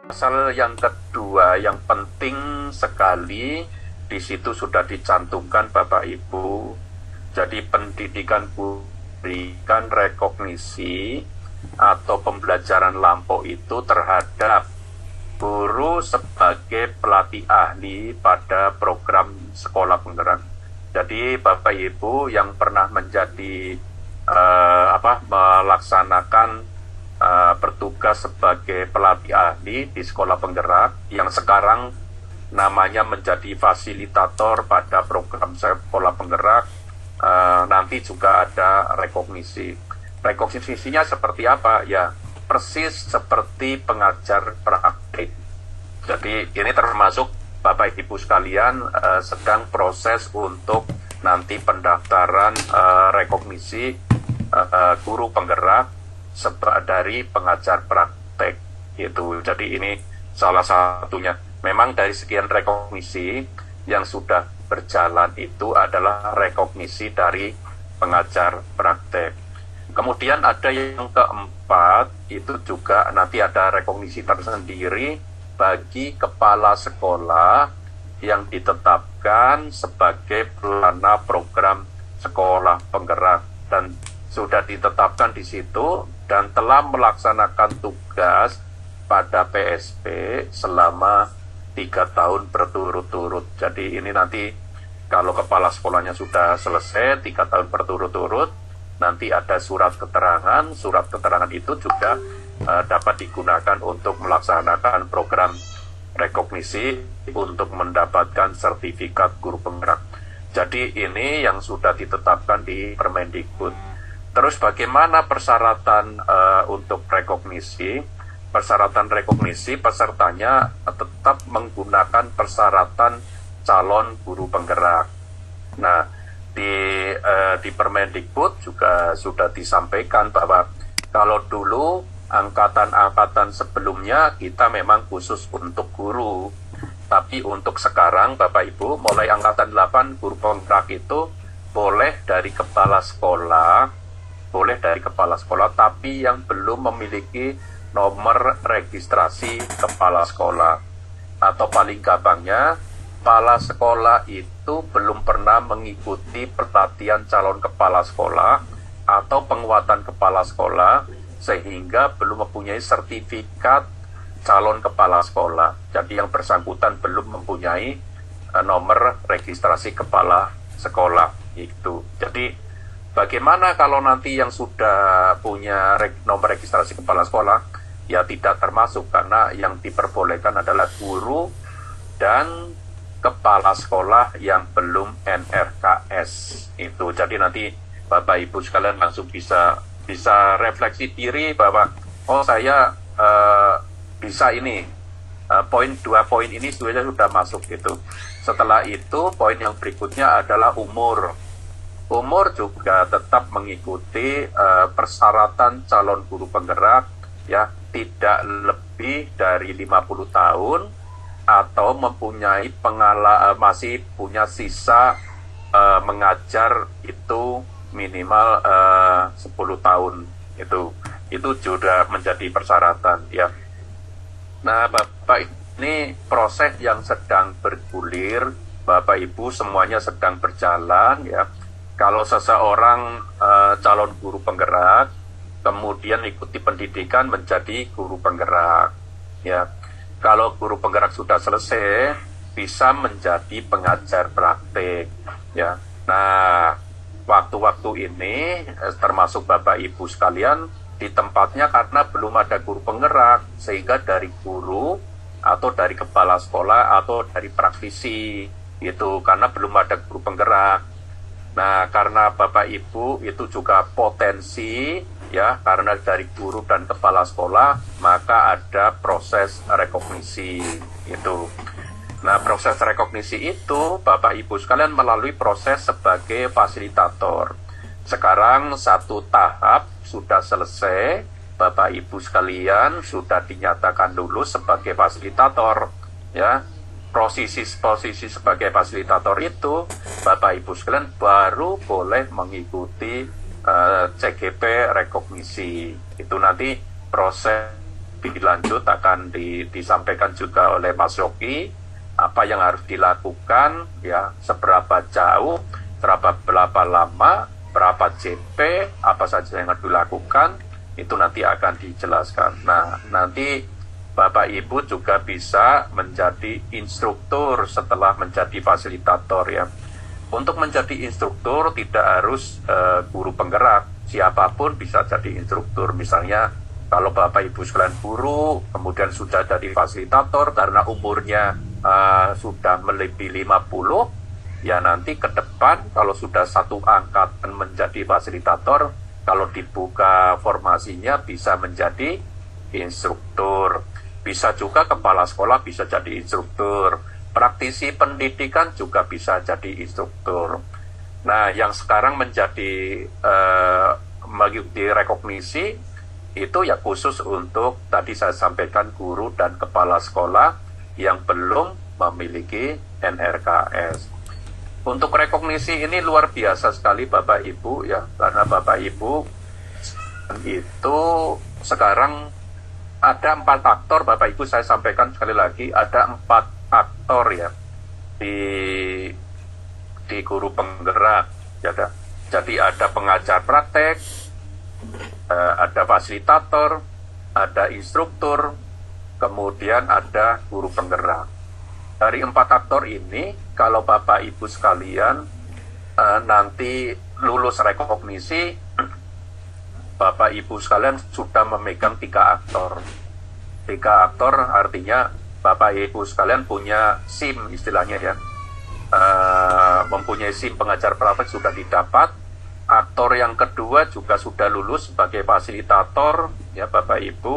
Pasal yang kedua yang penting sekali di situ sudah dicantumkan Bapak Ibu. Jadi pendidikan berikan rekognisi atau pembelajaran lampau itu terhadap guru sebagai pelatih ahli pada program sekolah penggerak. Jadi Bapak Ibu yang pernah menjadi melaksanakan bertugas sebagai pelatih ahli di sekolah penggerak yang sekarang namanya menjadi fasilitator pada program sekolah penggerak, nanti juga ada rekognisi. Rekognisinya seperti apa? Ya, persis seperti pengajar praktik. Jadi ini termasuk Bapak Ibu sekalian sedang proses untuk nanti pendaftaran rekognisi guru penggerak dari pengajar praktek itu. Jadi ini salah satunya. Memang dari sekian rekognisi yang sudah berjalan itu adalah rekognisi dari pengajar praktek. Kemudian ada yang keempat, itu juga nanti ada rekognisi tersendiri bagi kepala sekolah yang ditetapkan sebagai pelana program sekolah penggerak dan sudah ditetapkan di situ dan telah melaksanakan tugas pada PSP selama 3 tahun berturut-turut. Jadi ini nanti kalau kepala sekolahnya sudah selesai 3 tahun berturut-turut, nanti ada surat keterangan. Surat keterangan itu juga dapat digunakan untuk melaksanakan program rekognisi untuk mendapatkan sertifikat guru penggerak. Jadi ini yang sudah ditetapkan di Permendikbud. Terus bagaimana persyaratan untuk rekognisi? Persyaratan rekognisi pesertanya tetap menggunakan persyaratan calon guru penggerak. Nah, di Permendikbud juga sudah disampaikan bahwa kalau dulu angkatan-angkatan sebelumnya kita memang khusus untuk guru, tapi untuk sekarang Bapak Ibu mulai angkatan 8 guru penggerak itu boleh dari kepala sekolah, tapi yang belum memiliki nomor registrasi kepala sekolah, atau paling gampangnya kepala sekolah itu belum pernah mengikuti pelatihan calon kepala sekolah atau penguatan kepala sekolah sehingga belum mempunyai sertifikat calon kepala sekolah. Jadi yang bersangkutan belum mempunyai nomor registrasi kepala sekolah itu. Jadi bagaimana kalau nanti yang sudah punya nomor registrasi kepala sekolah? Ya tidak termasuk, karena yang diperbolehkan adalah guru dan kepala sekolah yang belum NRKS itu. Jadi nanti Bapak Ibu sekalian langsung bisa refleksi diri bahwa saya bisa ini dua poin ini sudah masuk gitu. Setelah itu poin yang berikutnya adalah umur. Umur juga tetap mengikuti persyaratan calon guru penggerak, ya, tidak lebih dari 50 tahun atau mempunyai masih punya sisa mengajar itu minimal 10 tahun. Itu sudah menjadi persyaratan, ya. Nah, Bapak, ini proses yang sedang bergulir, Bapak Ibu semuanya sedang berjalan, ya. Kalau seseorang calon guru penggerak kemudian ikuti pendidikan menjadi guru penggerak, ya. Kalau guru penggerak sudah selesai bisa menjadi pengajar praktik, ya. Nah, waktu-waktu ini termasuk Bapak Ibu sekalian di tempatnya karena belum ada guru penggerak, sehingga dari guru atau dari kepala sekolah atau dari praktisi itu karena belum ada guru penggerak. Nah, karena Bapak Ibu itu juga potensi, ya, karena dari guru dan kepala sekolah maka ada proses rekognisi itu. Nah, proses rekognisi itu Bapak Ibu sekalian melalui proses sebagai fasilitator. Sekarang satu tahap sudah selesai, Bapak Ibu sekalian sudah dinyatakan lulus sebagai fasilitator, ya. Posisi sebagai fasilitator itu Bapak Ibu sekalian baru boleh mengikuti CGP rekognisi. Itu nanti proses lebih lanjut akan disampaikan juga oleh Mas Yogi, apa yang harus dilakukan, ya, seberapa jauh, berapa lama, berapa JP, apa saja yang harus dilakukan, itu nanti akan dijelaskan. Nah, nanti Bapak Ibu juga bisa menjadi instruktur setelah menjadi fasilitator, ya. Untuk menjadi instruktur tidak harus guru penggerak, siapapun bisa jadi instruktur. Misalnya kalau Bapak Ibu sekalian guru, kemudian sudah jadi fasilitator karena umurnya sudah melebihi 50, ya nanti ke depan kalau sudah satu angkatan menjadi fasilitator, kalau dibuka formasinya bisa menjadi instruktur. Bisa juga kepala sekolah bisa jadi instruktur. Praktisi pendidikan juga bisa jadi instruktur. Nah, yang sekarang menjadi direkognisi itu ya khusus untuk tadi saya sampaikan guru dan kepala sekolah yang belum memiliki NRKS. Untuk rekognisi ini luar biasa sekali Bapak Ibu, ya, karena Bapak Ibu itu sekarang ada 4 aktor. Bapak Ibu saya sampaikan sekali lagi, ada 4 aktor, ya, di guru penggerak, ya. Jadi ada pengajar praktek, ada fasilitator, ada instruktur, kemudian ada guru penggerak. Dari 4 aktor ini, kalau Bapak Ibu sekalian nanti lulus rekognisi, Bapak Ibu sekalian sudah memegang 3 aktor. 3 aktor artinya Bapak Ibu sekalian punya SIM istilahnya, ya. Mempunyai SIM pengajar praktek sudah didapat. Aktor yang kedua juga sudah lulus sebagai fasilitator, ya Bapak Ibu.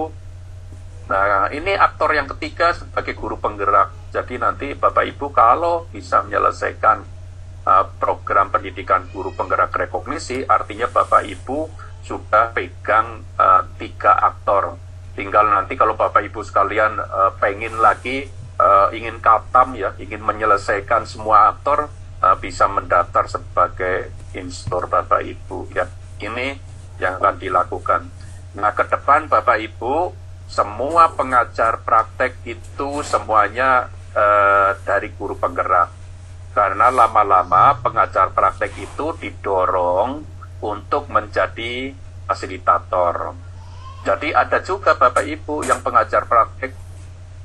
Nah, ini aktor yang ketiga sebagai guru penggerak. Jadi nanti Bapak Ibu kalau bisa menyelesaikan program pendidikan guru penggerak rekognisi, artinya Bapak Ibu sudah pegang 3 aktor. Tinggal nanti kalau Bapak Ibu sekalian pengen lagi, ingin katam, ya, ingin menyelesaikan semua aktor, bisa mendaftar sebagai instruktur Bapak Ibu, ya. Ini yang akan dilakukan. Nah, ke depan Bapak Ibu, semua pengajar praktek itu semuanya dari guru penggerak. Karena lama-lama pengajar praktek itu didorong untuk menjadi fasilitator. Jadi ada juga Bapak Ibu yang pengajar praktek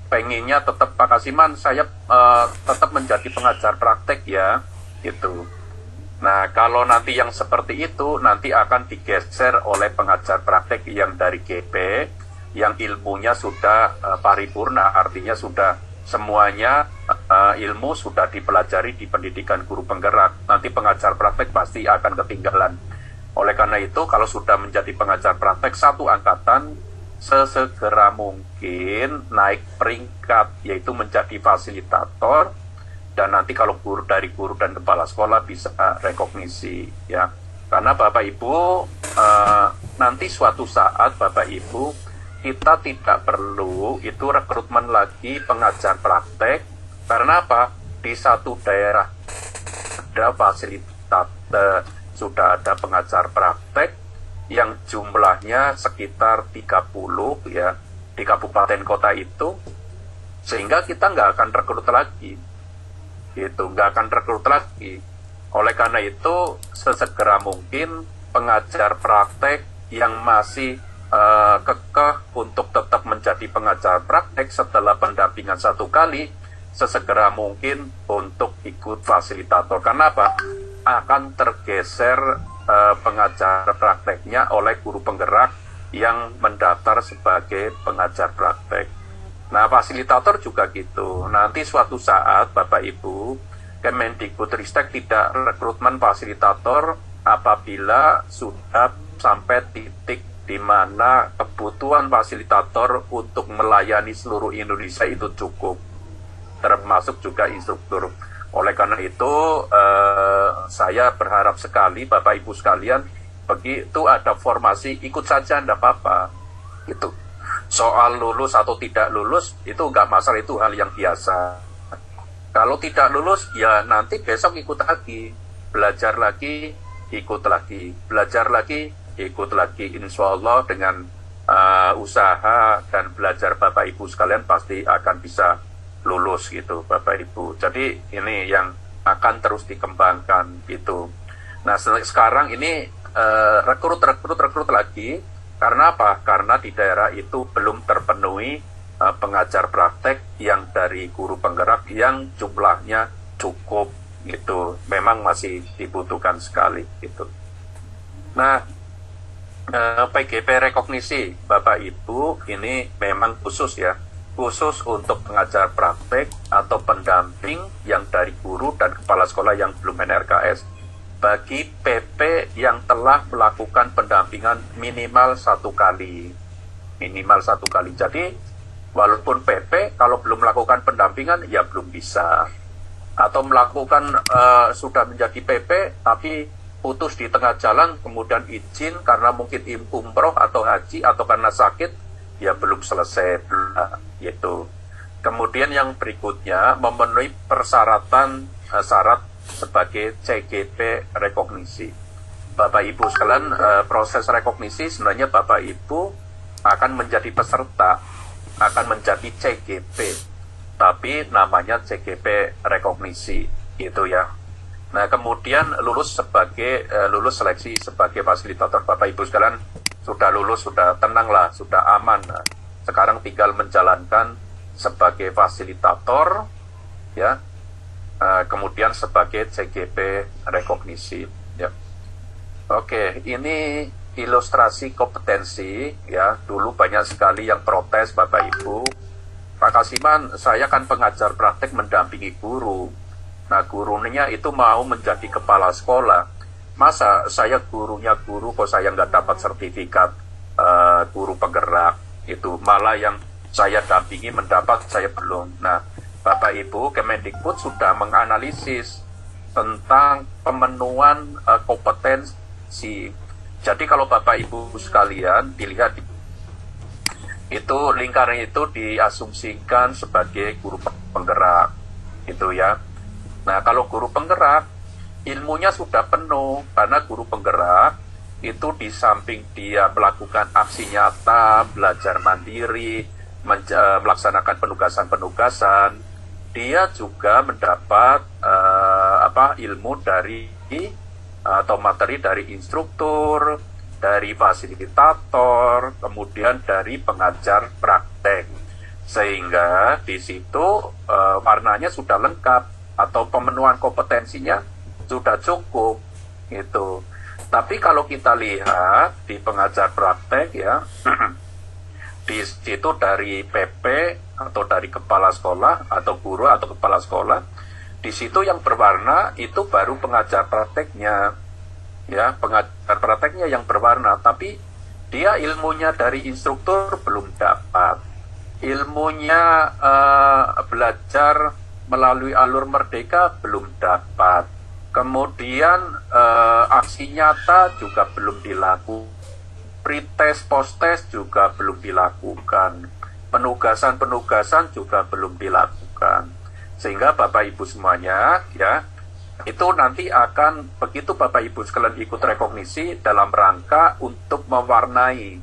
pengennya tetap, Pak Kasiman, saya tetap menjadi pengajar praktek, ya, gitu. Nah, kalau nanti yang seperti itu nanti akan digeser oleh pengajar praktek yang dari GP, yang ilmunya sudah paripurna, artinya sudah semuanya ilmu sudah dipelajari di pendidikan guru penggerak. Nanti pengajar praktek pasti akan ketinggalan. Oleh karena itu, kalau sudah menjadi pengajar praktek satu angkatan, sesegera mungkin naik peringkat, yaitu menjadi fasilitator, dan nanti kalau guru dan kepala sekolah bisa rekognisi, ya. Karena Bapak Ibu, nanti suatu saat Bapak Ibu, kita tidak perlu itu rekrutmen lagi pengajar praktek. Karena apa? Di satu daerah ada fasilitator, sudah ada pengajar praktek yang jumlahnya sekitar 30, ya, di kabupaten kota itu, sehingga kita nggak akan rekrut lagi, gitu, nggak akan rekrut lagi. Oleh karena itu, sesegera mungkin pengajar praktek yang masih kekeh untuk tetap menjadi pengajar praktek setelah pendampingan 1 kali, sesegera mungkin untuk ikut fasilitator. Karena apa? Akan tergeser pengajar prakteknya oleh guru penggerak yang mendaftar sebagai pengajar praktek. Nah, fasilitator juga gitu. Nanti suatu saat Bapak Ibu, Kemendikbudristek tidak rekrutmen fasilitator apabila sudah sampai titik di mana kebutuhan fasilitator untuk melayani seluruh Indonesia itu cukup, termasuk juga instruktur. Oleh karena itu, saya berharap sekali Bapak Ibu sekalian, begitu ada formasi, ikut saja, tidak apa-apa. Gitu. Soal lulus atau tidak lulus, itu nggak masalah, itu hal yang biasa. Kalau tidak lulus, ya nanti besok ikut lagi. Belajar lagi, ikut lagi. Belajar lagi, ikut lagi. Insya Allah dengan usaha dan belajar Bapak Ibu sekalian pasti akan bisa lulus gitu Bapak Ibu. Jadi ini yang akan terus dikembangkan gitu. Nah sekarang ini rekrut lagi. Karena apa? Karena di daerah itu belum terpenuhi pengajar praktek yang dari guru penggerak yang jumlahnya cukup gitu. Memang masih dibutuhkan sekali gitu. Nah PGP rekognisi Bapak Ibu ini memang khusus ya, khusus untuk pengajar praktek atau pendamping yang dari guru dan kepala sekolah yang belum NRKS bagi PP yang telah melakukan pendampingan minimal satu kali. Jadi walaupun PP kalau belum melakukan pendampingan ya belum bisa, atau melakukan sudah menjadi PP tapi putus di tengah jalan kemudian izin karena mungkin umroh atau haji atau karena sakit ya belum selesai gitu. Kemudian yang berikutnya memenuhi persyaratan syarat sebagai CGP rekognisi. Bapak Ibu sekalian, proses rekognisi sebenarnya Bapak Ibu akan menjadi peserta, akan menjadi CGP, tapi namanya CGP rekognisi gitu ya. Nah kemudian lulus seleksi sebagai fasilitator. Bapak Ibu sekalian sudah lulus, sudah tenang lah, sudah aman. Nah, sekarang tinggal menjalankan sebagai fasilitator ya, kemudian sebagai CGP rekognisi ya. Oke, ini ilustrasi kompetensi ya. Dulu banyak sekali yang protes Bapak Ibu, Pak Kasiman, saya kan pengajar praktek mendampingi guru. Nah gurunya itu mau menjadi kepala sekolah, masa saya gurunya guru kok saya nggak dapat sertifikat guru penggerak itu, malah yang saya dampingi mendapat, saya belum. Nah Bapak Ibu, Kemendikbud sudah menganalisis tentang pemenuhan kompetensi. Jadi kalau Bapak Ibu sekalian dilihat itu lingkaran itu diasumsikan sebagai guru penggerak itu ya. Nah kalau guru penggerak ilmunya sudah penuh, karena guru penggerak itu di samping dia melakukan aksi nyata, belajar mandiri, melaksanakan penugasan-penugasan, dia juga mendapat ilmu dari atau materi dari instruktur, dari fasilitator, kemudian dari pengajar praktek, sehingga di situ warnanya sudah lengkap atau pemenuhan kompetensinya sudah cukup gitu. Tapi kalau kita lihat di pengajar praktek ya, di situ dari PP atau dari kepala sekolah atau guru atau kepala sekolah, di situ yang berwarna itu baru pengajar prakteknya ya, pengajar prakteknya yang berwarna, tapi dia ilmunya dari instruktur belum dapat, ilmunya belajar melalui alur merdeka belum dapat, kemudian aksi nyata juga belum dilakukan, pretest posttest juga belum dilakukan, penugasan juga belum dilakukan, sehingga Bapak Ibu semuanya ya, itu nanti akan begitu Bapak Ibu sekalian ikut rekognisi dalam rangka untuk mewarnai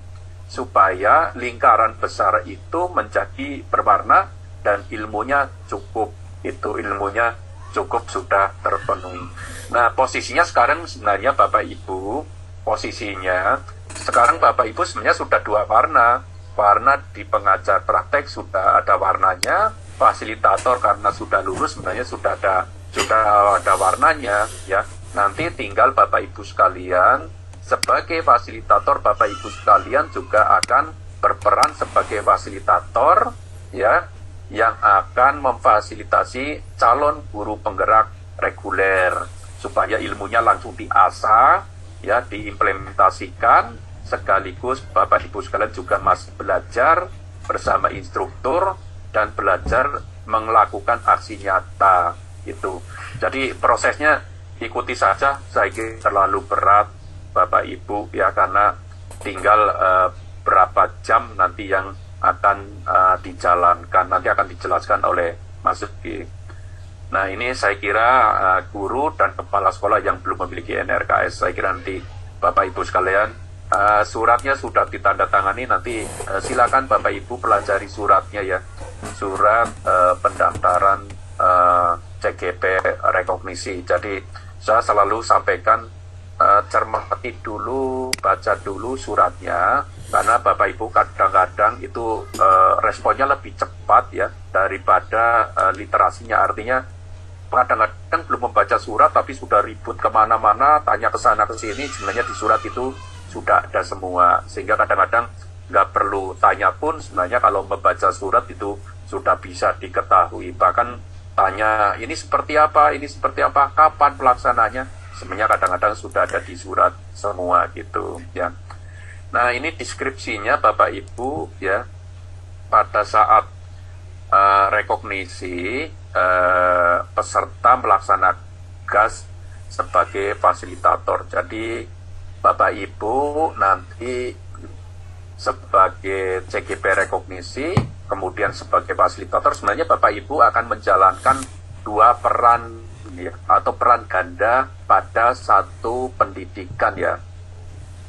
supaya lingkaran besar itu menjadi berwarna dan ilmunya cukup, itu ilmunya cukup sudah terpenuhi. Nah posisinya sekarang sebenarnya Bapak Ibu, posisinya sekarang Bapak Ibu sebenarnya sudah dua warna. Warna di pengajar praktek sudah ada warnanya, fasilitator karena sudah lulus sebenarnya sudah ada warnanya ya. Nanti tinggal Bapak Ibu sekalian sebagai fasilitator, Bapak Ibu sekalian juga akan berperan sebagai fasilitator ya, yang akan memfasilitasi calon guru penggerak reguler supaya ilmunya langsung diasah ya, diimplementasikan, sekaligus Bapak Ibu sekalian juga masih belajar bersama instruktur dan belajar melakukan aksi nyata itu. Jadi prosesnya ikuti saja, saya kira terlalu berat Bapak Ibu ya, karena tinggal berapa jam nanti yang akan dijalankan, nanti akan dijelaskan oleh Mas Zuki. Nah ini saya kira guru dan kepala sekolah yang belum memiliki NRKS, saya kira nanti Bapak Ibu sekalian Suratnya sudah ditandatangani, nanti silakan Bapak Ibu pelajari suratnya ya, surat pendaftaran CGP rekognisi. Jadi saya selalu sampaikan cermati dulu, baca dulu suratnya, karena Bapak Ibu kadang-kadang itu responnya lebih cepat ya daripada literasinya. Artinya kadang-kadang belum membaca surat tapi sudah ribut kemana-mana, tanya ke sana ke sini, sebenarnya di surat itu sudah ada semua, sehingga kadang-kadang nggak perlu tanya pun sebenarnya kalau membaca surat itu sudah bisa diketahui. Bahkan tanya ini seperti apa, kapan pelaksananya, sebenarnya kadang-kadang sudah ada di surat semua gitu ya. Nah, ini deskripsinya Bapak Ibu ya, pada saat rekognisi peserta melaksanakan tugas sebagai fasilitator. Jadi Bapak Ibu nanti sebagai CGP rekognisi, kemudian sebagai fasilitator, sebenarnya Bapak Ibu akan menjalankan dua peran ya, atau peran ganda pada satu pendidikan ya.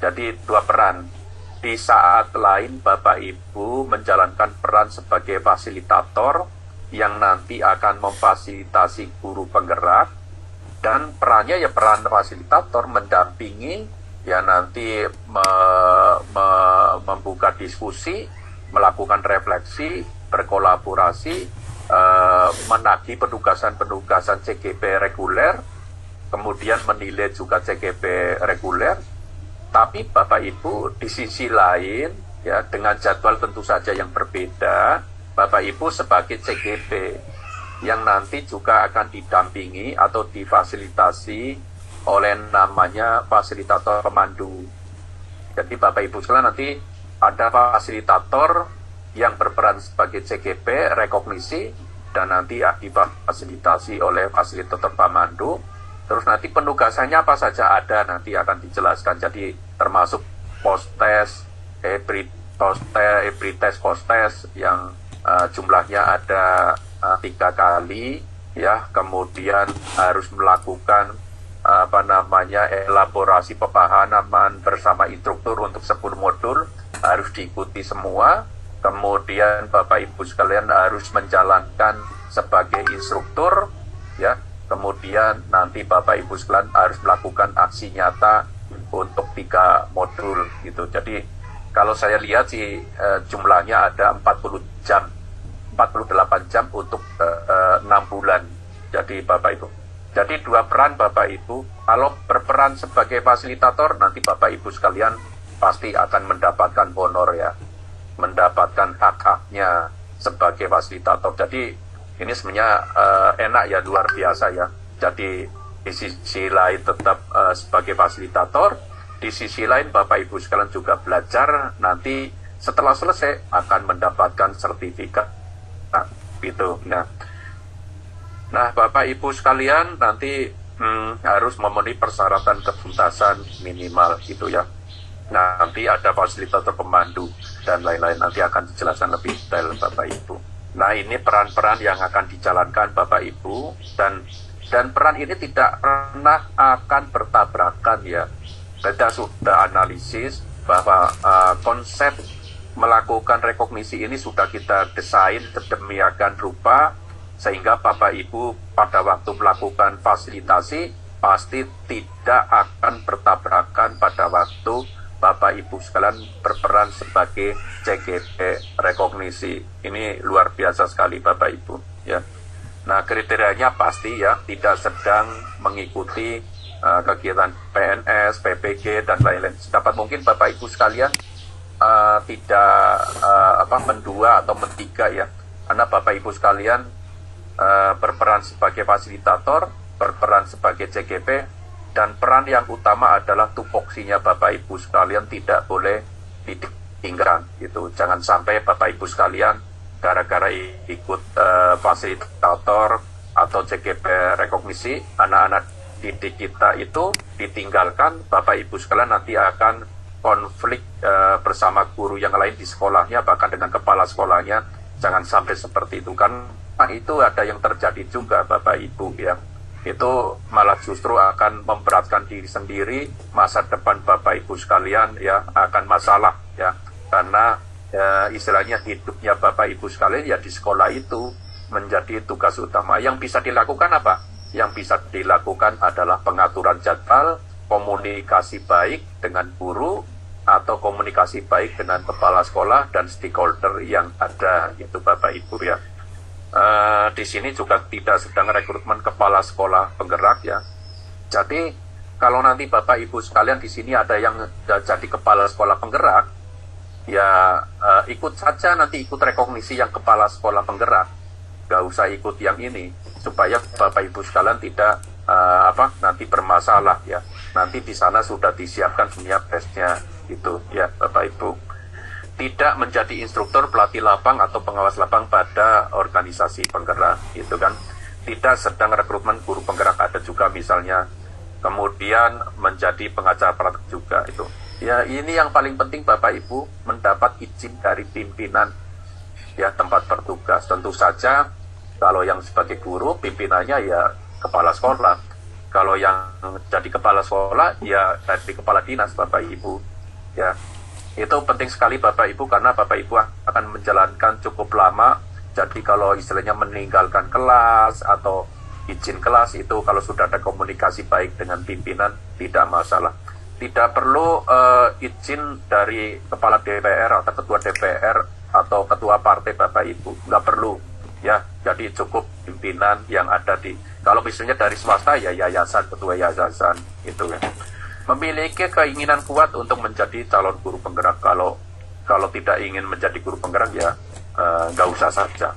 Jadi dua peran. Di saat lain Bapak Ibu menjalankan peran sebagai fasilitator yang nanti akan memfasilitasi guru penggerak, dan perannya ya peran fasilitator mendampingi ya, nanti membuka diskusi, melakukan refleksi, berkolaborasi, menagih penugasan-penugasan CGP reguler, kemudian menilai juga CGP reguler. Tapi Bapak Ibu di sisi lain ya, dengan jadwal tentu saja yang berbeda, Bapak Ibu sebagai CGP yang nanti juga akan didampingi atau difasilitasi oleh namanya fasilitator pemandu. Jadi Bapak Ibu sekalian, nanti ada fasilitator yang berperan sebagai CGP rekognisi, dan nanti difasilitasi oleh fasilitator pemandu. Terus nanti penugasannya apa saja ada, nanti akan dijelaskan. Jadi termasuk post test, hybrid test, post test yang jumlahnya ada 3 kali ya. Kemudian harus melakukan elaborasi pemahaman bersama instruktur untuk 10 modul, harus diikuti semua. Kemudian Bapak Ibu sekalian harus menjalankan sebagai instruktur ya. Kemudian nanti Bapak Ibu sekalian harus melakukan aksi nyata untuk 3 modul gitu. Jadi kalau saya lihat sih jumlahnya ada 48 jam untuk 6 bulan. Jadi Bapak Ibu, jadi dua peran Bapak Ibu. Kalau berperan sebagai fasilitator, nanti Bapak Ibu sekalian pasti akan mendapatkan honor ya, mendapatkan hak-haknya sebagai fasilitator. Jadi ini sebenarnya enak ya, luar biasa ya. Jadi di sisi lain tetap sebagai fasilitator, di sisi lain Bapak Ibu sekalian juga belajar, nanti setelah selesai akan mendapatkan sertifikat gitu. Nah, Bapak Ibu sekalian nanti harus memenuhi persyaratan ketuntasan minimal gitu ya. Nah, nanti ada fasilitator pemandu dan lain-lain, nanti akan dijelaskan lebih detail Bapak Ibu. Nah, ini peran-peran yang akan dijalankan Bapak Ibu, dan peran ini tidak pernah akan bertabrakan ya. Kita sudah analisis bahwa konsep melakukan rekognisi ini sudah kita desain sedemikian rupa sehingga Bapak Ibu pada waktu melakukan fasilitasi pasti tidak akan bertabrakan pada waktu Bapak Ibu sekalian berperan sebagai CGP rekognisi. Ini luar biasa sekali Bapak Ibu ya. Nah, kriterianya pasti ya, tidak sedang mengikuti kegiatan PNS, PPG dan lain-lain. Sedapat mungkin Bapak Ibu sekalian tidak mendua atau mentiga ya. Karena Bapak Ibu sekalian berperan sebagai fasilitator, berperan sebagai CGP, dan peran yang utama adalah tupoksinya Bapak Ibu sekalian tidak boleh ditinggalkan gitu. Jangan sampai Bapak Ibu sekalian gara-gara ikut fasilitator atau CGP rekognisi, anak-anak didik kita itu ditinggalkan. Bapak Ibu sekalian nanti akan konflik bersama guru yang lain di sekolahnya, bahkan dengan kepala sekolahnya. Jangan sampai seperti itu kan. Nah, itu ada yang terjadi juga Bapak Ibu ya. itu malah justru akan memberatkan diri sendiri, masa depan Bapak Ibu sekalian ya akan masalah ya, karena istilahnya hidupnya Bapak Ibu sekalian ya di sekolah itu menjadi tugas utama. Yang bisa dilakukan apa? Yang bisa dilakukan adalah pengaturan jadwal, komunikasi baik dengan guru, atau komunikasi baik dengan kepala sekolah dan stakeholder yang ada, itu Bapak Ibu ya. Di sini juga tidak sedang rekrutmen kepala sekolah penggerak ya. Jadi kalau nanti Bapak Ibu sekalian di sini ada yang jadi kepala sekolah penggerak, ya ikut saja nanti, ikut rekognisi yang kepala sekolah penggerak, gak usah ikut yang ini, supaya Bapak Ibu sekalian tidak nanti bermasalah ya. Nanti di sana sudah disiapkan sebenarnya tesnya gitu ya Bapak Ibu. Tidak menjadi instruktur, pelatih lapang atau pengawas lapang pada organisasi penggerak itu kan. Tidak sedang rekrutmen guru penggerak, ada juga misalnya. Kemudian menjadi pengacara praktek juga itu. Ya ini yang paling penting Bapak Ibu, mendapat izin dari pimpinan ya tempat bertugas. Tentu saja kalau yang sebagai guru pimpinannya ya kepala sekolah. Kalau yang jadi kepala sekolah ya dari kepala dinas Bapak Ibu ya. Itu penting sekali Bapak Ibu, karena Bapak Ibu akan menjalankan cukup lama. Jadi kalau istilahnya meninggalkan kelas atau izin kelas itu, kalau sudah ada komunikasi baik dengan pimpinan tidak masalah. Tidak perlu izin dari kepala DPR atau ketua DPR atau ketua partai Bapak Ibu, nggak perlu ya. Jadi cukup pimpinan yang ada di, kalau misalnya dari swasta ya yayasan, ketua yayasan itu ya. Memiliki keinginan kuat untuk menjadi calon guru penggerak. Kalau tidak ingin menjadi guru penggerak ya nggak usah saja.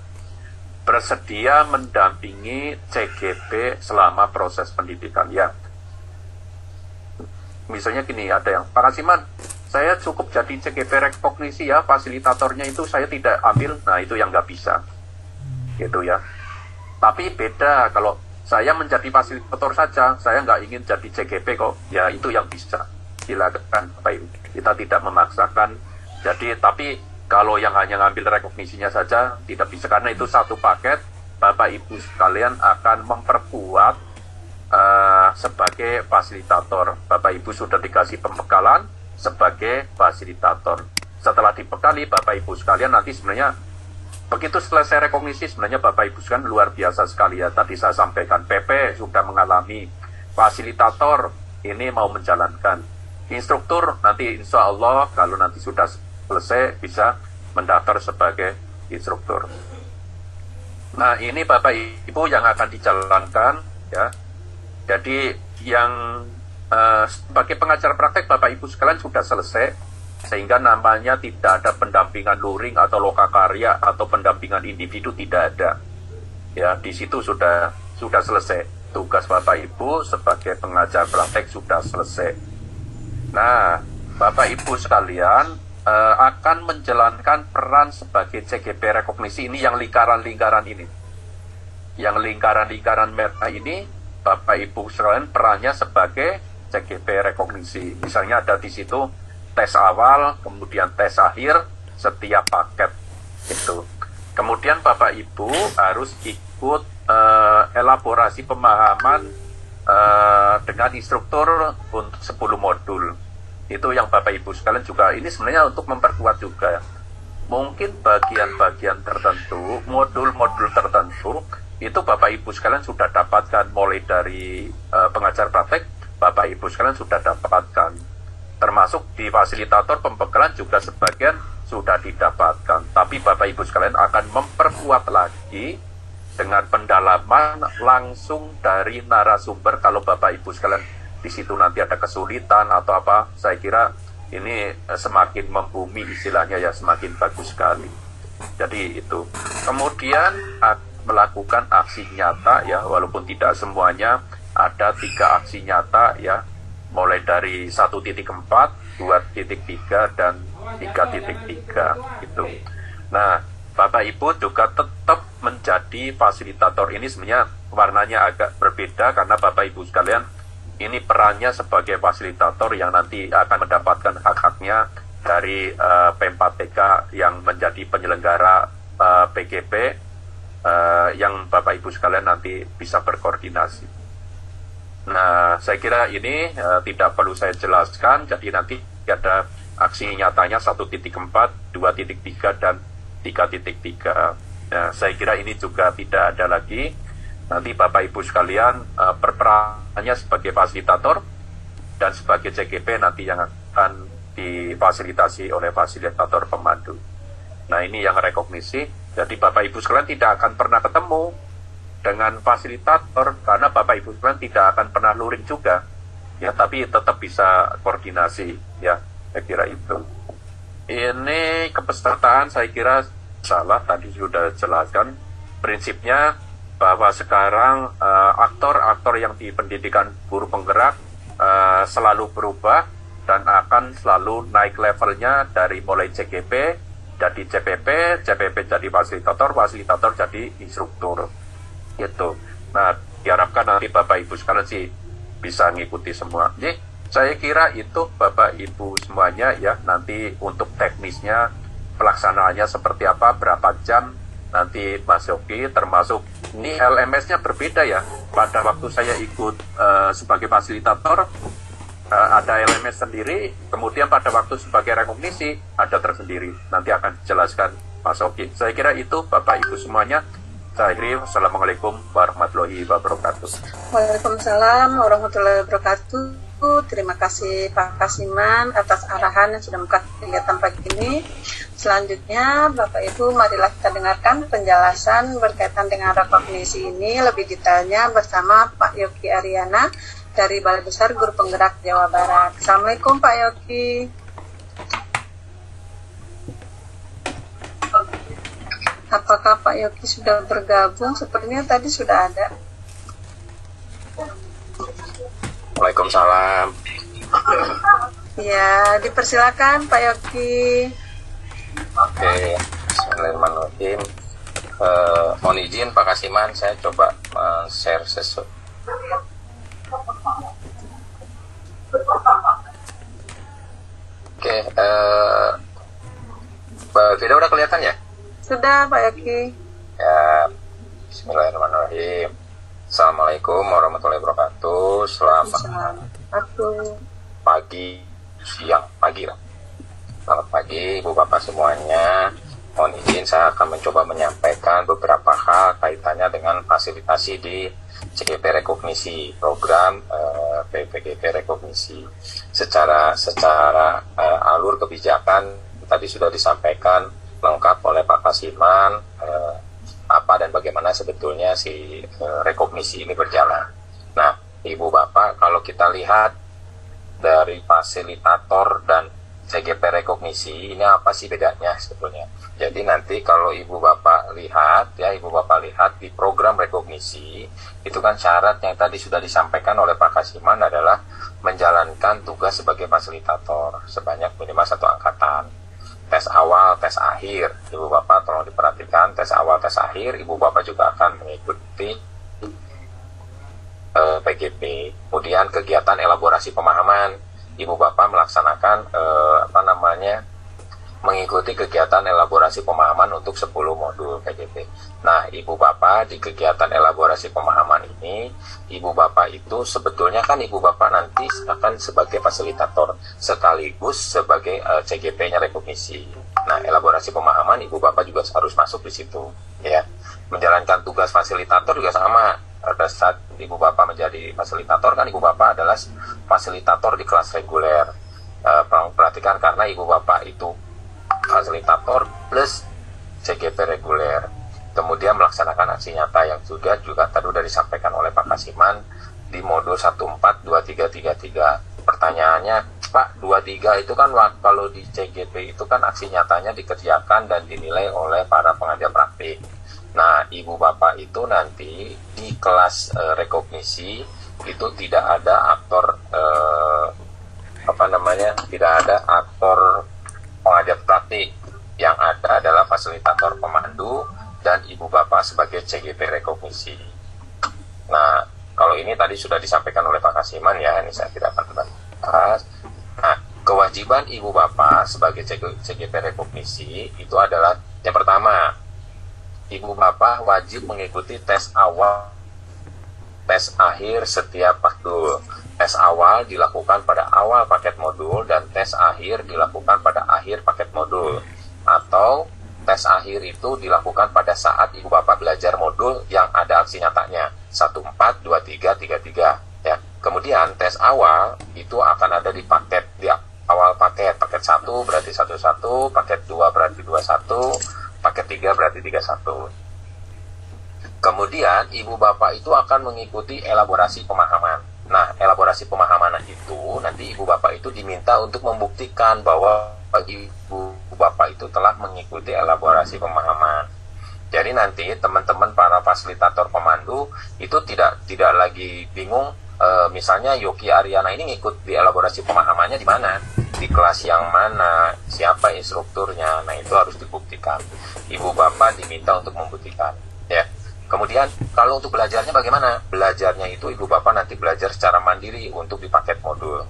Bersedia mendampingi CGP selama proses pendidikan ya. Misalnya gini, ada yang, Pak Kasiman, saya cukup jadi CGP rekognisi ya, fasilitatornya itu saya tidak ambil. Nah itu yang nggak bisa gitu ya. Tapi beda kalau saya menjadi fasilitator saja, saya nggak ingin jadi CGP kok. Ya itu yang bisa silakan Bapak Ibu. Kita tidak memaksakan. Jadi tapi kalau yang hanya ngambil rekognisinya saja tidak bisa, karena itu satu paket. Bapak Ibu sekalian akan memperkuat sebagai fasilitator. Bapak Ibu sudah dikasih pembekalan sebagai fasilitator. Setelah dibekali Bapak Ibu sekalian nanti sebenarnya begitu selesai rekognisi, sebenarnya Bapak Ibu sekalian luar biasa sekali ya. Tadi saya sampaikan PP sudah mengalami, fasilitator ini mau menjalankan, instruktur nanti insya Allah kalau nanti sudah selesai bisa mendaftar sebagai instruktur. Nah ini Bapak Ibu yang akan dijalankan ya. Jadi yang sebagai pengajar praktek Bapak Ibu sekalian sudah selesai, sehingga namanya tidak ada pendampingan luring atau lokakarya atau pendampingan individu, tidak ada. Ya, di situ sudah selesai. Tugas Bapak Ibu sebagai pengajar praktek sudah selesai. Nah, Bapak Ibu sekalian akan menjalankan peran sebagai CGP rekognisi ini, yang lingkaran-lingkaran ini. Yang lingkaran-lingkaran merah ini Bapak Ibu sekalian perannya sebagai CGP rekognisi. Misalnya ada di situ tes awal, kemudian tes akhir, setiap paket itu. Kemudian Bapak Ibu harus ikut elaborasi pemahaman dengan instruktur untuk 10 modul. Itu yang Bapak Ibu sekalian juga, ini sebenarnya untuk memperkuat juga. Mungkin bagian-bagian tertentu, modul-modul tertentu, itu Bapak Ibu sekalian sudah dapatkan, mulai dari pengajar praktek, Bapak Ibu sekalian sudah dapatkan. Termasuk di fasilitator pembekalan juga sebagian sudah didapatkan. Tapi Bapak Ibu sekalian akan memperkuat lagi dengan pendalaman langsung dari narasumber. Kalau Bapak Ibu sekalian di situ nanti ada kesulitan atau apa, saya kira ini semakin membumi istilahnya ya, semakin bagus sekali. Jadi itu. Kemudian melakukan aksi nyata ya, walaupun tidak semuanya, ada 3 aksi nyata ya. Mulai dari 1.4, 2.3, dan 3.3 gitu. Nah, Bapak Ibu juga tetap menjadi fasilitator. Ini sebenarnya warnanya agak berbeda karena Bapak Ibu sekalian ini perannya sebagai fasilitator yang nanti akan mendapatkan hak-haknya dari P4TK yang menjadi penyelenggara PGP yang Bapak Ibu sekalian nanti bisa berkoordinasi. Nah, saya kira ini tidak perlu saya jelaskan, jadi nanti ada aksi nyatanya 1.4, 2.3, dan 3.3. Nah, saya kira ini juga tidak ada lagi. Nanti Bapak Ibu sekalian berperannya sebagai fasilitator dan sebagai CGP nanti yang akan difasilitasi oleh fasilitator pemandu. Nah, ini yang rekognisi. Jadi Bapak Ibu sekalian tidak akan pernah ketemu dengan fasilitator karena Bapak Ibu sekalian tidak akan pernah luring juga, ya, tapi tetap bisa koordinasi, ya, saya kira itu. Ini kepesertaan saya kira salah, tadi sudah jelaskan prinsipnya bahwa sekarang aktor-aktor yang di pendidikan guru penggerak selalu berubah dan akan selalu naik levelnya dari mulai CGP jadi CPP, CPP jadi fasilitator, fasilitator jadi instruktur. Gitu. Nah, diharapkan nanti Bapak Ibu sekalian sih bisa ngikuti semua. Jadi, saya kira itu Bapak Ibu semuanya ya, nanti untuk teknisnya pelaksanaannya seperti apa, berapa jam nanti Mas Yogi, termasuk ini LMS-nya berbeda ya. Pada waktu saya ikut sebagai fasilitator ada LMS sendiri, kemudian pada waktu sebagai rekognisi ada tersendiri. Nanti akan dijelaskan Mas Yogi. Saya kira itu Bapak Ibu semuanya. Saya akhiri, Assalamualaikum warahmatullahi wabarakatuh. Waalaikumsalam warahmatullahi wabarakatuh. Terima kasih Pak Kasiman atas arahan yang sudah membuka kegiatan pagi ini. Selanjutnya, Bapak Ibu, marilah kita dengarkan penjelasan berkaitan dengan rekognisi ini lebih detailnya bersama Pak Yogi Ariana dari Balai Besar Guru Penggerak Jawa Barat. Assalamualaikum Pak Yogi. Apakah Pak Yogi sudah bergabung? Sepertinya tadi sudah ada. Waalaikumsalam. Ya, dipersilakan Pak Yogi. Oke, Bismillahirrahmanirrahim. Mohon izin Pak Kasiman, saya coba share sesuatu. Oke, video udah kelihatan ya? Sudah Pak Yogi. Ya, Bismillahirrahmanirrahim. Assalamualaikum warahmatullahi wabarakatuh. Selamat pagi, siang, pagi lah. Selamat pagi Ibu Bapak semuanya. Mohon izin saya akan mencoba menyampaikan beberapa hal kaitannya dengan fasilitasi di CGP Rekognisi, program PPGP Rekognisi. Secara alur kebijakan tadi sudah disampaikan lengkap oleh Pak Kasiman apa dan bagaimana sebetulnya si rekognisi ini berjalan. Nah, Ibu Bapak, kalau kita lihat dari fasilitator dan CGP rekognisi, ini apa sih bedanya sebetulnya? Jadi nanti kalau Ibu Bapak lihat, ya Ibu Bapak lihat di program rekognisi, itu kan syarat yang tadi sudah disampaikan oleh Pak Kasiman adalah menjalankan tugas sebagai fasilitator sebanyak minimal 1 angkatan. Tes awal, tes akhir, Ibu Bapak tolong diperhatikan, tes awal, tes akhir, Ibu Bapak juga akan mengikuti PGP. Kemudian kegiatan elaborasi pemahaman, Ibu Bapak melaksanakan mengikuti kegiatan elaborasi pemahaman untuk 10 modul PGP. Nah, Ibu Bapak di kegiatan elaborasi pemahaman ini, Ibu Bapak itu sebetulnya kan Ibu Bapak nanti akan sebagai fasilitator sekaligus sebagai CGP-nya rekognisi. Nah, elaborasi pemahaman Ibu Bapak juga harus masuk di situ, ya. Menjalankan tugas fasilitator juga sama. Pada saat Ibu Bapak menjadi fasilitator kan Ibu Bapak adalah fasilitator di kelas reguler. Perhatikan karena Ibu Bapak itu fasilitator plus CGP reguler, kemudian melaksanakan aksi nyata yang juga tadi sudah disampaikan oleh Pak Kasiman di modul 14, 23, 33. Pertanyaannya, Pak, 23 itu kan kalau di CGP itu kan aksi nyatanya dikerjakan dan dinilai oleh para pengajar praktik. Nah, Ibu Bapak itu nanti di kelas rekognisi itu tidak ada aktor tidak ada aktor pengajar praktik, yang ada adalah fasilitator pemandu dan Ibu Bapak sebagai CGP rekognisi. Nah, kalau ini tadi sudah disampaikan oleh Pak Kasiman ya, ini saya tidak akan bahas. Nah, kewajiban Ibu Bapak sebagai CGP rekognisi itu adalah yang pertama, Ibu Bapak wajib mengikuti tes awal tes akhir setiap modul. Tes awal dilakukan pada awal paket modul dan tes akhir dilakukan pada akhir paket modul. Atau tes akhir itu dilakukan pada saat Ibu Bapak belajar modul yang ada aksi nyatanya 14, 23, 33 ya. Kemudian tes awal itu akan ada di paket di awal paket 1 berarti 11, paket 2 berarti 21, paket 3 berarti 31. Kemudian Ibu Bapak itu akan mengikuti elaborasi pemahaman. Nah, elaborasi pemahaman itu nanti Ibu Bapak itu diminta untuk membuktikan bahwa Ibu Bapak itu telah mengikuti elaborasi pemahaman. Jadi nanti teman-teman para fasilitator pemandu itu tidak lagi bingung, misalnya Yogi Ariana ini ngikut di elaborasi pemahamannya di mana, di kelas yang mana, siapa instrukturnya. Nah, itu harus dibuktikan. Ibu Bapak diminta untuk membuktikan, ya. Kemudian kalau untuk belajarnya bagaimana? Belajarnya itu Ibu Bapak nanti belajar secara mandiri untuk di paket modul,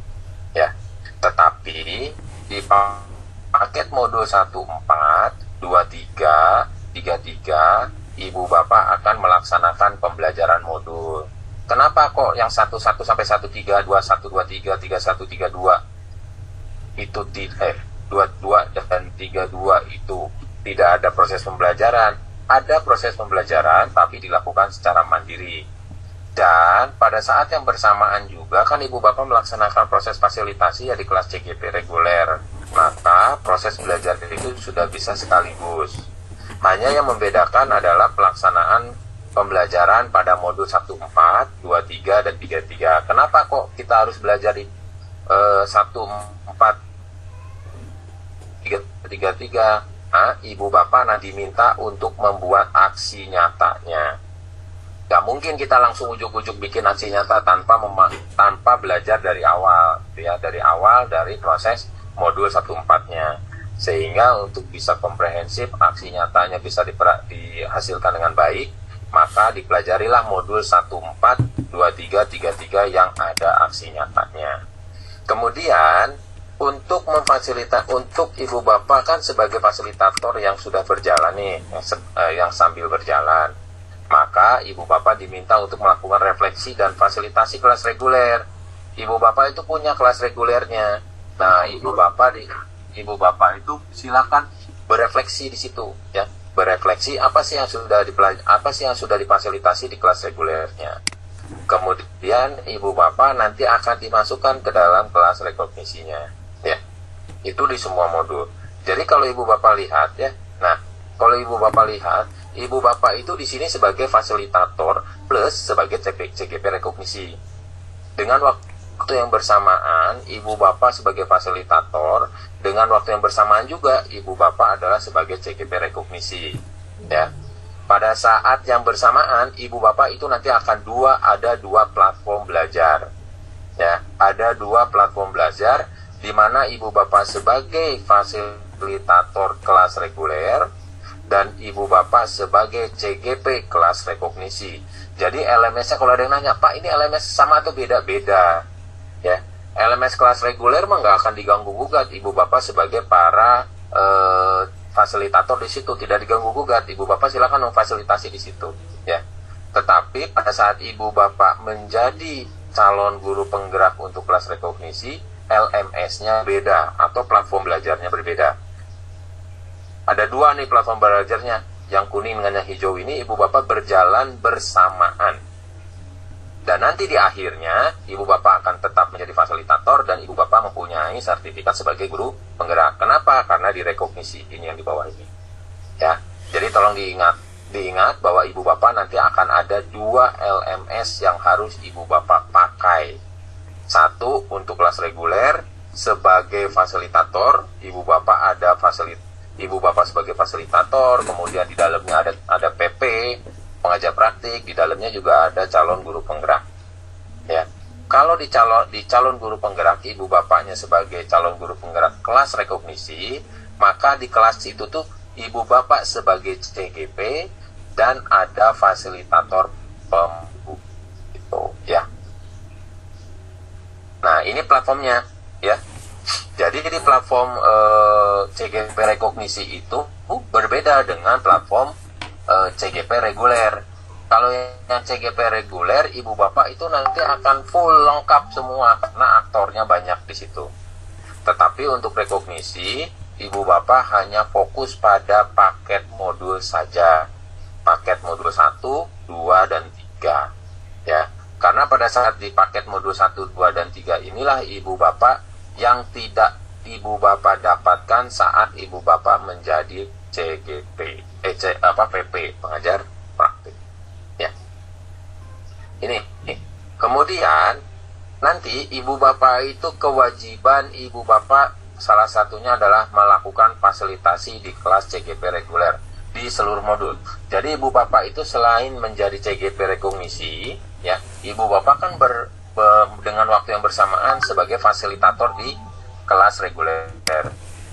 ya. Tetapi di paket modul 14, 23, 33 Ibu Bapak akan melaksanakan pembelajaran modul. Kenapa kok yang 11 sampai 13, 21, 23, 31, 32 itu 22 dan 32 itu tidak ada proses pembelajaran? Ada proses pembelajaran tapi dilakukan secara mandiri. Dan pada saat yang bersamaan juga kan Ibu Bapak melaksanakan proses fasilitasi ya di kelas CGP reguler. Maka proses belajar itu sudah bisa sekaligus. Hanya yang membedakan adalah pelaksanaan pembelajaran pada modul 14, 23, dan 33. Kenapa kok kita harus belajar di 14, 33? Nah, Ibu Bapak nanti diminta untuk membuat aksi nyatanya. Gak mungkin kita langsung ujuk-ujuk bikin aksi nyata tanpa belajar dari awal, ya, dari proses modul 14-nya. Sehingga untuk bisa komprehensif, aksi nyatanya bisa dihasilkan dengan baik, maka dipelajarilah modul 14, 23, 33 yang ada aksi nyatanya. Kemudian untuk Ibu Bapak kan sebagai fasilitator yang sudah berjalan nih, yang sambil berjalan, maka Ibu Bapak diminta untuk melakukan refleksi dan fasilitasi kelas reguler. Ibu Bapak itu punya kelas regulernya. Nah, Ibu Bapak itu silakan berefleksi di situ, ya. Berefleksi apa sih yang sudah difasilitasi di kelas regulernya. Kemudian Ibu Bapak nanti akan dimasukkan ke dalam kelas rekognisinya, ya. Itu di semua modul. Jadi kalau Ibu Bapak lihat, ya. Nah, kalau Ibu Bapak lihat, Ibu Bapak itu di sini sebagai fasilitator plus sebagai CGP rekognisi. Dengan waktu yang bersamaan, Ibu Bapak sebagai fasilitator, dengan waktu yang bersamaan juga Ibu Bapak adalah sebagai CGP rekognisi, ya. Pada saat yang bersamaan, Ibu Bapak itu nanti akan ada dua platform belajar, ya. Ada dua platform belajar di mana Ibu Bapak sebagai fasilitator kelas reguler dan Ibu Bapak sebagai CGP kelas rekognisi. Jadi LMS-nya kalau ada yang nanya, Pak ini LMS sama atau beda-beda, ya. LMS kelas reguler mah nggak akan diganggu gugat. Ibu Bapak sebagai para fasilitator di situ tidak diganggu gugat. Ibu Bapak silakan memfasilitasi di situ, ya. Tetapi pada saat Ibu Bapak menjadi calon guru penggerak untuk kelas rekognisi, LMS-nya beda atau platform belajarnya berbeda. Ada dua nih platform belajarnya, yang kuning dengan yang hijau ini Ibu Bapak berjalan bersamaan. Dan nanti di akhirnya Ibu Bapak akan tetap menjadi fasilitator dan Ibu Bapak mempunyai sertifikat sebagai guru penggerak. Kenapa? Karena di rekognisi ini yang di bawah ini, ya. Jadi tolong diingat bahwa Ibu Bapak nanti akan ada dua LMS yang harus Ibu Bapak pakai. Satu untuk kelas reguler sebagai fasilitator, Ibu Bapak sebagai fasilitator, kemudian di dalamnya ada PP pengajar praktik, di dalamnya juga ada calon guru penggerak, ya. Kalau di calon guru penggerak, Ibu Bapaknya sebagai calon guru penggerak kelas rekognisi, maka di kelas itu tuh Ibu Bapak sebagai CGP dan ada fasilitator pembuku itu, ya. Nah, ini platformnya, ya. Jadi platform CGP rekognisi itu berbeda dengan platform CGP reguler. Kalau yang CGP reguler, ibu bapak itu nanti akan full lengkap semua karena aktornya banyak di situ. Tetapi untuk rekognisi, ibu bapak hanya fokus pada paket modul saja. Paket modul 1, 2, dan 3. Ya. Karena pada saat di paket modul 1, 2, dan 3 inilah ibu bapak yang tidak ibu bapak dapatkan saat ibu bapak menjadi CGP, PP, pengajar praktik. Ya. Ini. Kemudian nanti ibu bapak itu kewajiban ibu bapak salah satunya adalah melakukan fasilitasi di kelas CGP reguler di seluruh modul. Jadi ibu bapak itu selain menjadi CGP rekognisi, ya, ibu bapak kan dengan waktu yang bersamaan sebagai fasilitator di kelas reguler.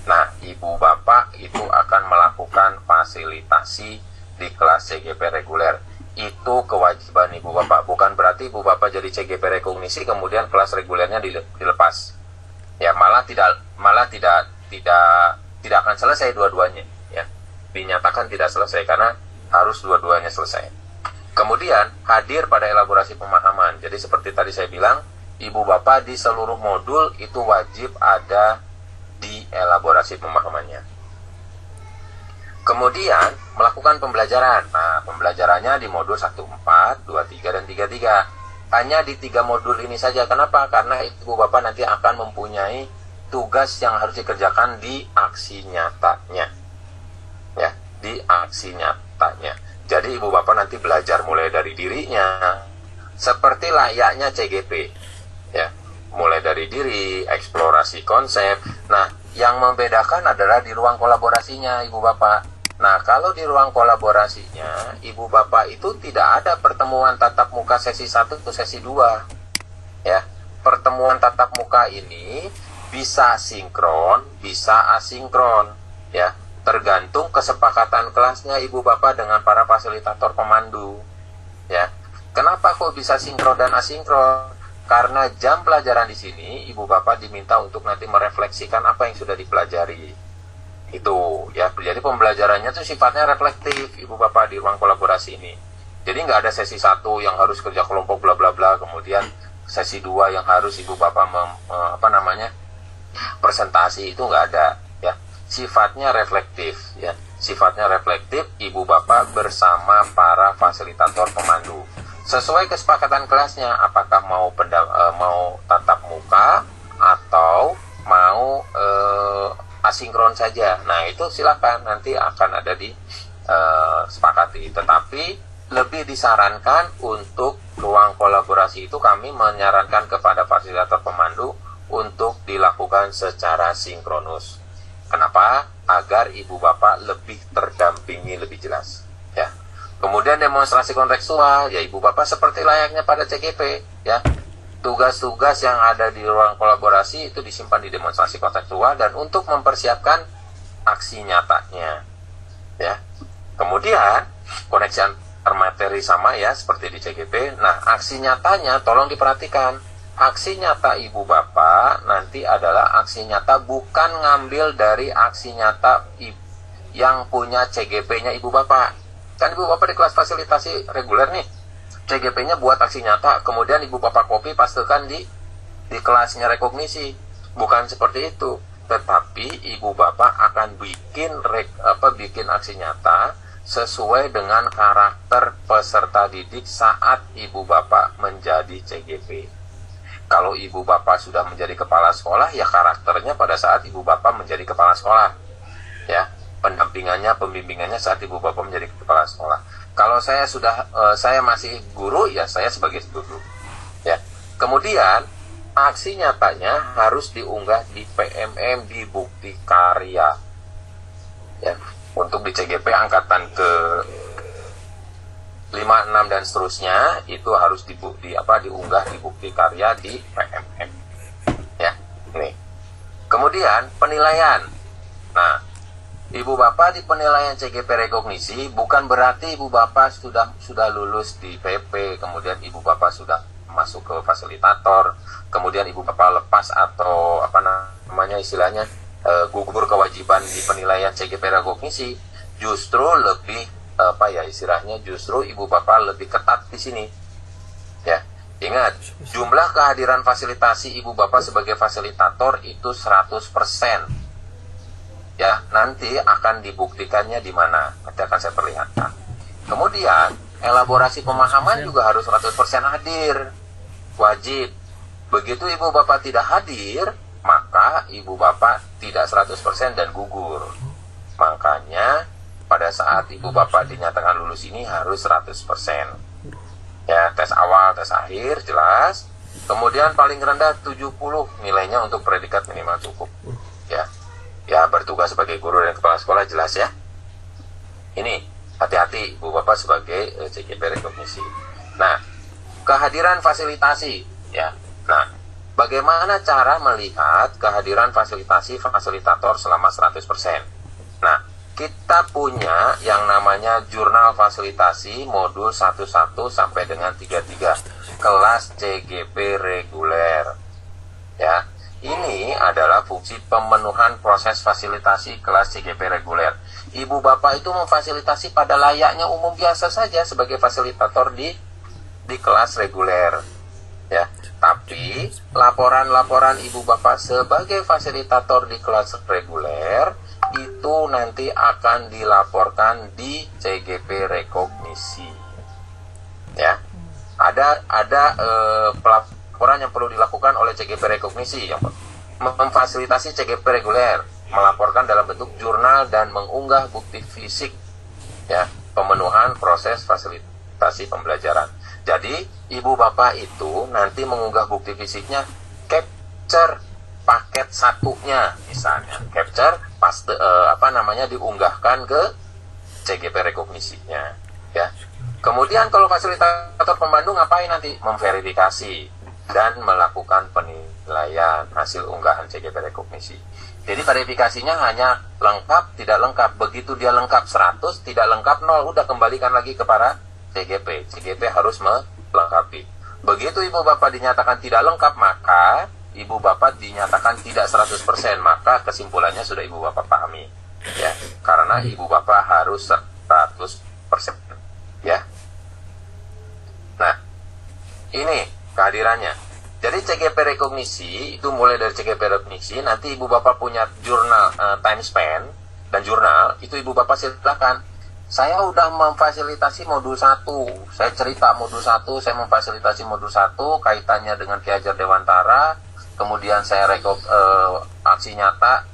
Nah, ibu bapak itu akan melakukan fasilitasi di kelas CGP reguler. Itu kewajiban ibu bapak. Bukan berarti ibu bapak jadi CGP rekognisi kemudian kelas regulernya dilepas. Ya, malah tidak akan selesai dua-duanya. Ya, dinyatakan tidak selesai karena harus dua-duanya selesai. Kemudian hadir pada elaborasi pemahaman. Jadi seperti tadi saya bilang, ibu bapak di seluruh modul itu wajib ada di elaborasi pemahamannya. Kemudian melakukan pembelajaran. Nah, pembelajarannya di modul 1.4, 2.3, dan 3.3. Hanya di 3 modul ini saja. Kenapa? Karena ibu bapak nanti akan mempunyai tugas yang harus dikerjakan di aksi nyatanya. Ya, di aksi nyatanya. Jadi ibu bapak nanti belajar mulai dari dirinya, seperti layaknya CGP. Ya, mulai dari diri, eksplorasi konsep. Nah, yang membedakan adalah di ruang kolaborasinya ibu bapak. Nah, kalau di ruang kolaborasinya, ibu bapak itu tidak ada pertemuan tatap muka sesi 1 atau sesi 2. Ya, pertemuan tatap muka ini bisa sinkron, bisa asinkron. Ya, tergantung kesepakatan kelasnya ibu bapak dengan para fasilitator pemandu. Ya, kenapa kok bisa sinkron dan asinkron? Karena jam pelajaran di sini ibu bapak diminta untuk nanti merefleksikan apa yang sudah dipelajari. Itu ya, jadi pembelajarannya itu sifatnya reflektif ibu bapak di ruang kolaborasi ini. Jadi nggak ada sesi 1 yang harus kerja kelompok bla bla bla, kemudian sesi 2 yang harus ibu bapak presentasi, itu nggak ada ya. Sifatnya reflektif ya. Sifatnya reflektif ibu bapak bersama para fasilitator pemandu. Sesuai kesepakatan kelasnya, apakah mau tatap muka atau mau asinkron saja. Nah, itu silakan, nanti akan ada di sepakati. Tetapi lebih disarankan untuk ruang kolaborasi itu kami menyarankan kepada fasilitator pemandu untuk dilakukan secara sinkronus. Kenapa? Agar ibu bapak lebih terdampingi lebih jelas. Ya. Kemudian demonstrasi kontekstual, ya ibu bapak seperti layaknya pada CGP, ya. Tugas-tugas yang ada di ruang kolaborasi itu disimpan di demonstrasi kontekstual dan untuk mempersiapkan aksi nyatanya, ya. Kemudian koneksi antar materi sama ya seperti di CGP. Nah, aksi nyatanya tolong diperhatikan. Aksi nyata ibu bapak nanti adalah aksi nyata bukan ngambil dari aksi nyata yang punya CGP-nya ibu bapak. Kan ibu bapak di kelas fasilitasi reguler nih, CGP-nya buat aksi nyata, kemudian ibu bapak copy pastekan di kelasnya rekognisi. Bukan seperti itu, tetapi ibu bapak akan bikin aksi nyata sesuai dengan karakter peserta didik saat ibu bapak menjadi CGP. Kalau ibu bapak sudah menjadi kepala sekolah, ya karakternya pada saat ibu bapak menjadi kepala sekolah. Ya, pendampingannya, pembimbingannya saat ibu bapak menjadi kepala sekolah. Kalau saya masih guru, ya saya sebagai guru. Ya. Kemudian aksi nyatanya harus diunggah di PMM di bukti karya. Ya. Untuk di CGP angkatan ke 5, 6 dan seterusnya itu harus diunggah di bukti karya di PMM. Ya. Nih. Kemudian penilaian. Nah, ibu bapak di penilaian CGP rekognisi bukan berarti ibu bapak sudah lulus di PP, kemudian ibu bapak sudah masuk ke fasilitator, kemudian ibu bapak lepas atau istilahnya gugur kewajiban di penilaian CGP rekognisi. Justru lebih istilahnya justru ibu bapak lebih ketat di sini. Ya, ingat, jumlah kehadiran fasilitasi ibu bapak sebagai fasilitator itu 100%. Ya, nanti akan dibuktikannya di mana. Nanti akan saya perlihatkan. Kemudian, elaborasi pemahaman juga harus 100% hadir. Wajib. Begitu ibu bapak tidak hadir, maka ibu bapak tidak 100% dan gugur. Makanya pada saat ibu bapak dinyatakan lulus ini harus 100%. Ya, tes awal, tes akhir jelas. Kemudian paling rendah 70 nilainya untuk predikat minimal cukup. Ya. Ya, bertugas sebagai guru dan kepala sekolah jelas ya. Ini hati-hati ibu bapak sebagai CGP rekognisi. Nah, kehadiran fasilitasi ya. Nah, bagaimana cara melihat kehadiran fasilitator selama 100%? Nah, kita punya yang namanya jurnal fasilitasi modul 11 sampai dengan 33 kelas CGP reguler. Ya, ini adalah fungsi pemenuhan proses fasilitasi kelas CGP reguler. Ibu bapak itu memfasilitasi pada layaknya umum biasa saja sebagai fasilitator di kelas reguler. Ya, tapi laporan-laporan ibu bapak sebagai fasilitator di kelas reguler itu nanti akan dilaporkan di CGP rekognisi. Ya, ada pelaporan yang perlu dilakukan oleh CGP rekognisi yang memfasilitasi CGP reguler, melaporkan dalam bentuk jurnal dan mengunggah bukti fisik. Ya, pemenuhan proses fasilitasi pembelajaran. Jadi ibu bapak itu nanti mengunggah bukti fisiknya, capture paket satunya misalnya, capture diunggahkan ke CGP rekognisinya. Ya. Kemudian kalau fasilitator pemandu ngapain nanti? Memverifikasi dan melakukan penilaian hasil unggahan CGP rekognisi. Jadi verifikasinya hanya lengkap, tidak lengkap. Begitu dia lengkap 100, tidak lengkap 0, udah kembalikan lagi ke para CGP. CGP harus melengkapi. Begitu ibu bapak dinyatakan tidak lengkap, maka ibu bapak dinyatakan tidak 100%, maka kesimpulannya sudah ibu bapak pahami. Ya, karena ibu bapak harus 100%. Ya. Nah, ini kehadirannya. Jadi CGP rekognisi itu mulai dari CGP rekognisi, nanti ibu bapak punya jurnal time span dan jurnal, itu ibu bapak silakan. Saya udah memfasilitasi modul 1, saya cerita modul 1, saya memfasilitasi modul 1 kaitannya dengan Ki Hajar Dewantara, kemudian saya aksi nyata,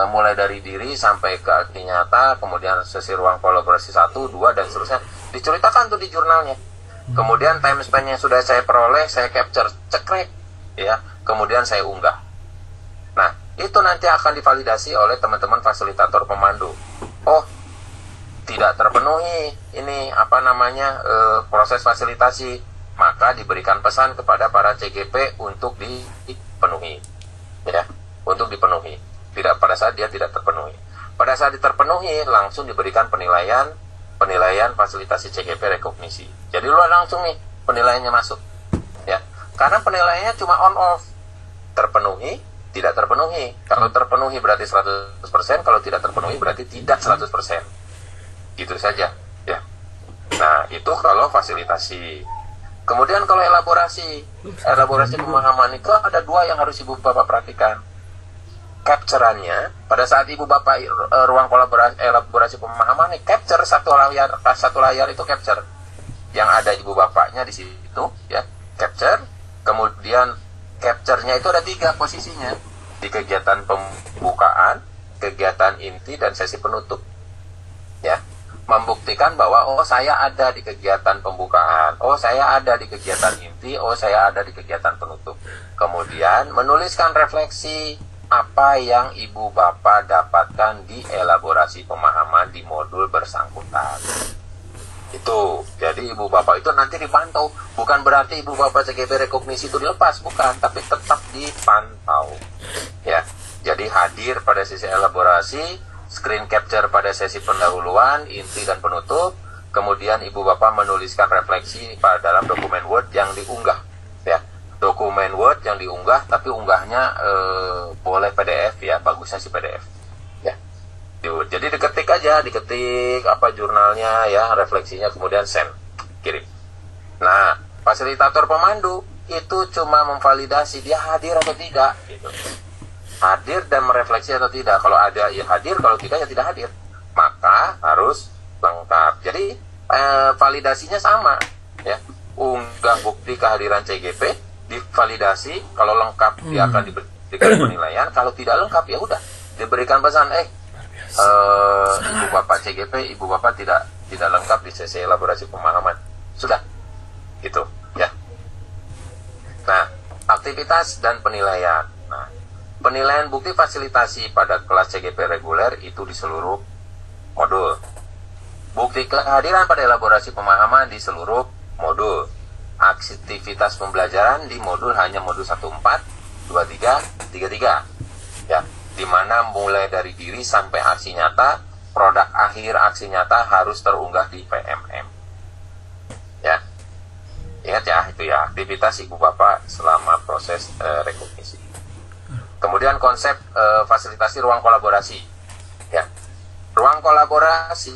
mulai dari diri sampai ke aksi nyata, kemudian sesi ruang kolaborasi 1, 2, dan seterusnya, diceritakan tuh di jurnalnya. Kemudian time span-nya sudah saya peroleh, saya capture, cekrek, ya, kemudian saya unggah. Nah, itu nanti akan divalidasi oleh teman-teman fasilitator pemandu. Oh, tidak terpenuhi ini proses fasilitasi, maka diberikan pesan kepada para CGP untuk dipenuhi, ya, untuk dipenuhi. Tidak pada saat dia tidak terpenuhi. Pada saat terpenuhi langsung diberikan penilaian fasilitasi CGP rekognisi. Jadi lu langsung nih penilaiannya masuk, ya. Karena penilaiannya cuma on off, terpenuhi, tidak terpenuhi. Kalau terpenuhi berarti 100%, kalau tidak terpenuhi berarti tidak 100%. Gitu saja, ya. Nah, itu kalau fasilitasi. Kemudian kalau elaborasi pemahaman itu ada 2 yang harus ibu bapak perhatikan. Capture-annya pada saat ibu bapak ruang elaborasi pemahaman, capture satu layar itu capture. Yang ada ibu bapaknya di situ, ya, capture. Kemudian capture-nya itu ada 3 posisinya. Di kegiatan pembukaan, kegiatan inti, dan sesi penutup. Ya. Membuktikan bahwa saya ada di kegiatan pembukaan, saya ada di kegiatan inti, saya ada di kegiatan penutup. Kemudian menuliskan refleksi apa yang ibu bapak dapatkan di elaborasi pemahaman di modul bersangkutan. Itu, jadi ibu bapak itu nanti dipantau. Bukan berarti ibu bapak CGP rekognisi itu dilepas, bukan, tapi tetap dipantau. Ya, jadi hadir pada sesi elaborasi, screen capture pada sesi pendahuluan, inti dan penutup. Kemudian ibu bapak menuliskan refleksi pada dalam dokumen Word yang diunggah, ya. Dokumen Word yang diunggah, tapi unggahnya boleh PDF, ya, bagusnya sih PDF, ya. Jadi diketik aja aja, diketik apa jurnalnya ya, refleksinya, kemudian send, kirim. Nah, fasilitator pemandu itu cuma memvalidasi dia hadir atau tidak gitu. Hadir dan merefleksi atau tidak. Kalau ada ya hadir, kalau tidak ya tidak hadir. Maka harus lengkap. Jadi validasinya sama ya. Unggah bukti kehadiran CGP, divalidasi, kalau lengkap dia akan diberikan penilaian, kalau tidak lengkap ya udah diberikan pesan Ibu Bapak CGP, Ibu Bapak tidak lengkap di sesi elaborasi pemahaman. Sudah. Gitu ya. Nah, aktivitas dan penilaian. Nah, penilaian bukti fasilitasi pada kelas CGP reguler itu di seluruh modul. Bukti kehadiran pada elaborasi pemahaman di seluruh modul. Aktivitas pembelajaran di modul hanya modul 14, 23, 33. Ya, di mana mulai dari diri sampai aksi nyata, produk akhir aksi nyata harus terunggah di PMM. Ya. Ingat ya, itu ya aktivitas Ibu Bapak selama proses rekognisi. Kemudian konsep fasilitasi ruang kolaborasi. Ya. Ruang kolaborasi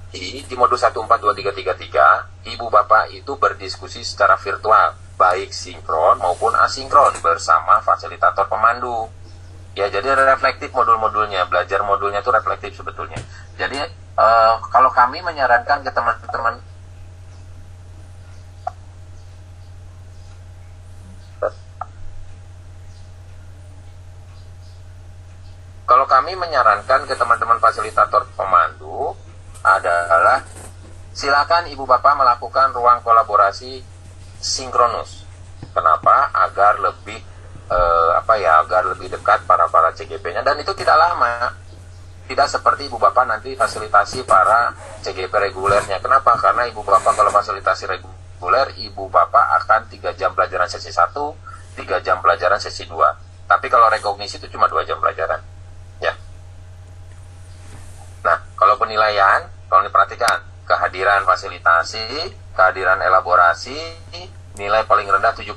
di modul 142333, Ibu Bapak itu berdiskusi secara virtual, baik sinkron maupun asinkron bersama fasilitator pemandu. Ya, jadi reflektif modul-modulnya, belajar modulnya itu reflektif sebetulnya. Jadi kalau kami menyarankan ke teman-teman fasilitator pemandu adalah silakan Ibu Bapak melakukan ruang kolaborasi sinkronus. Kenapa? Agar lebih agar lebih dekat para CGP-nya, dan itu tidak lama. Tidak seperti Ibu Bapak nanti fasilitasi para CGP regulernya. Kenapa? Karena Ibu Bapak kalau fasilitasi reguler, Ibu Bapak akan 3 jam pelajaran sesi 1, 3 jam pelajaran sesi 2. Tapi kalau rekognisi itu cuma 2 jam pelajaran. Ya. Nah, kalau penilaian, kalau diperhatikan, kehadiran fasilitasi, kehadiran elaborasi, nilai paling rendah 70.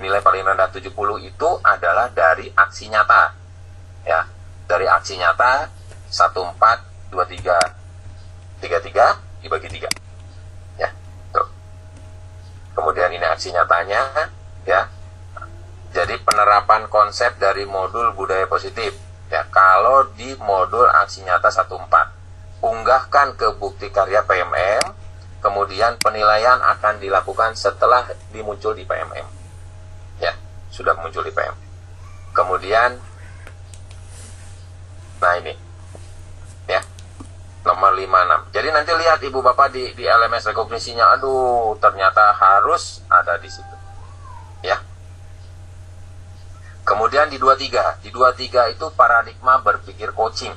Nilai paling rendah 70 itu adalah dari aksi nyata. Ya, dari aksi nyata 14, 23, 33 dibagi 3. Ya, tuh. Kemudian ini aksi nyatanya, ya. Jadi penerapan konsep dari modul budaya positif. Ya, kalau di modul aksi nyata 14, unggahkan ke bukti karya PMM, kemudian penilaian akan dilakukan setelah dimuncul di PMM. Ya, sudah muncul di PMM. Kemudian, nah ini, ya, nomor 56. Jadi nanti lihat Ibu Bapak di LMS rekognisinya, aduh, ternyata harus ada di situ. Ya. Kemudian di 23 itu paradigma berpikir coaching.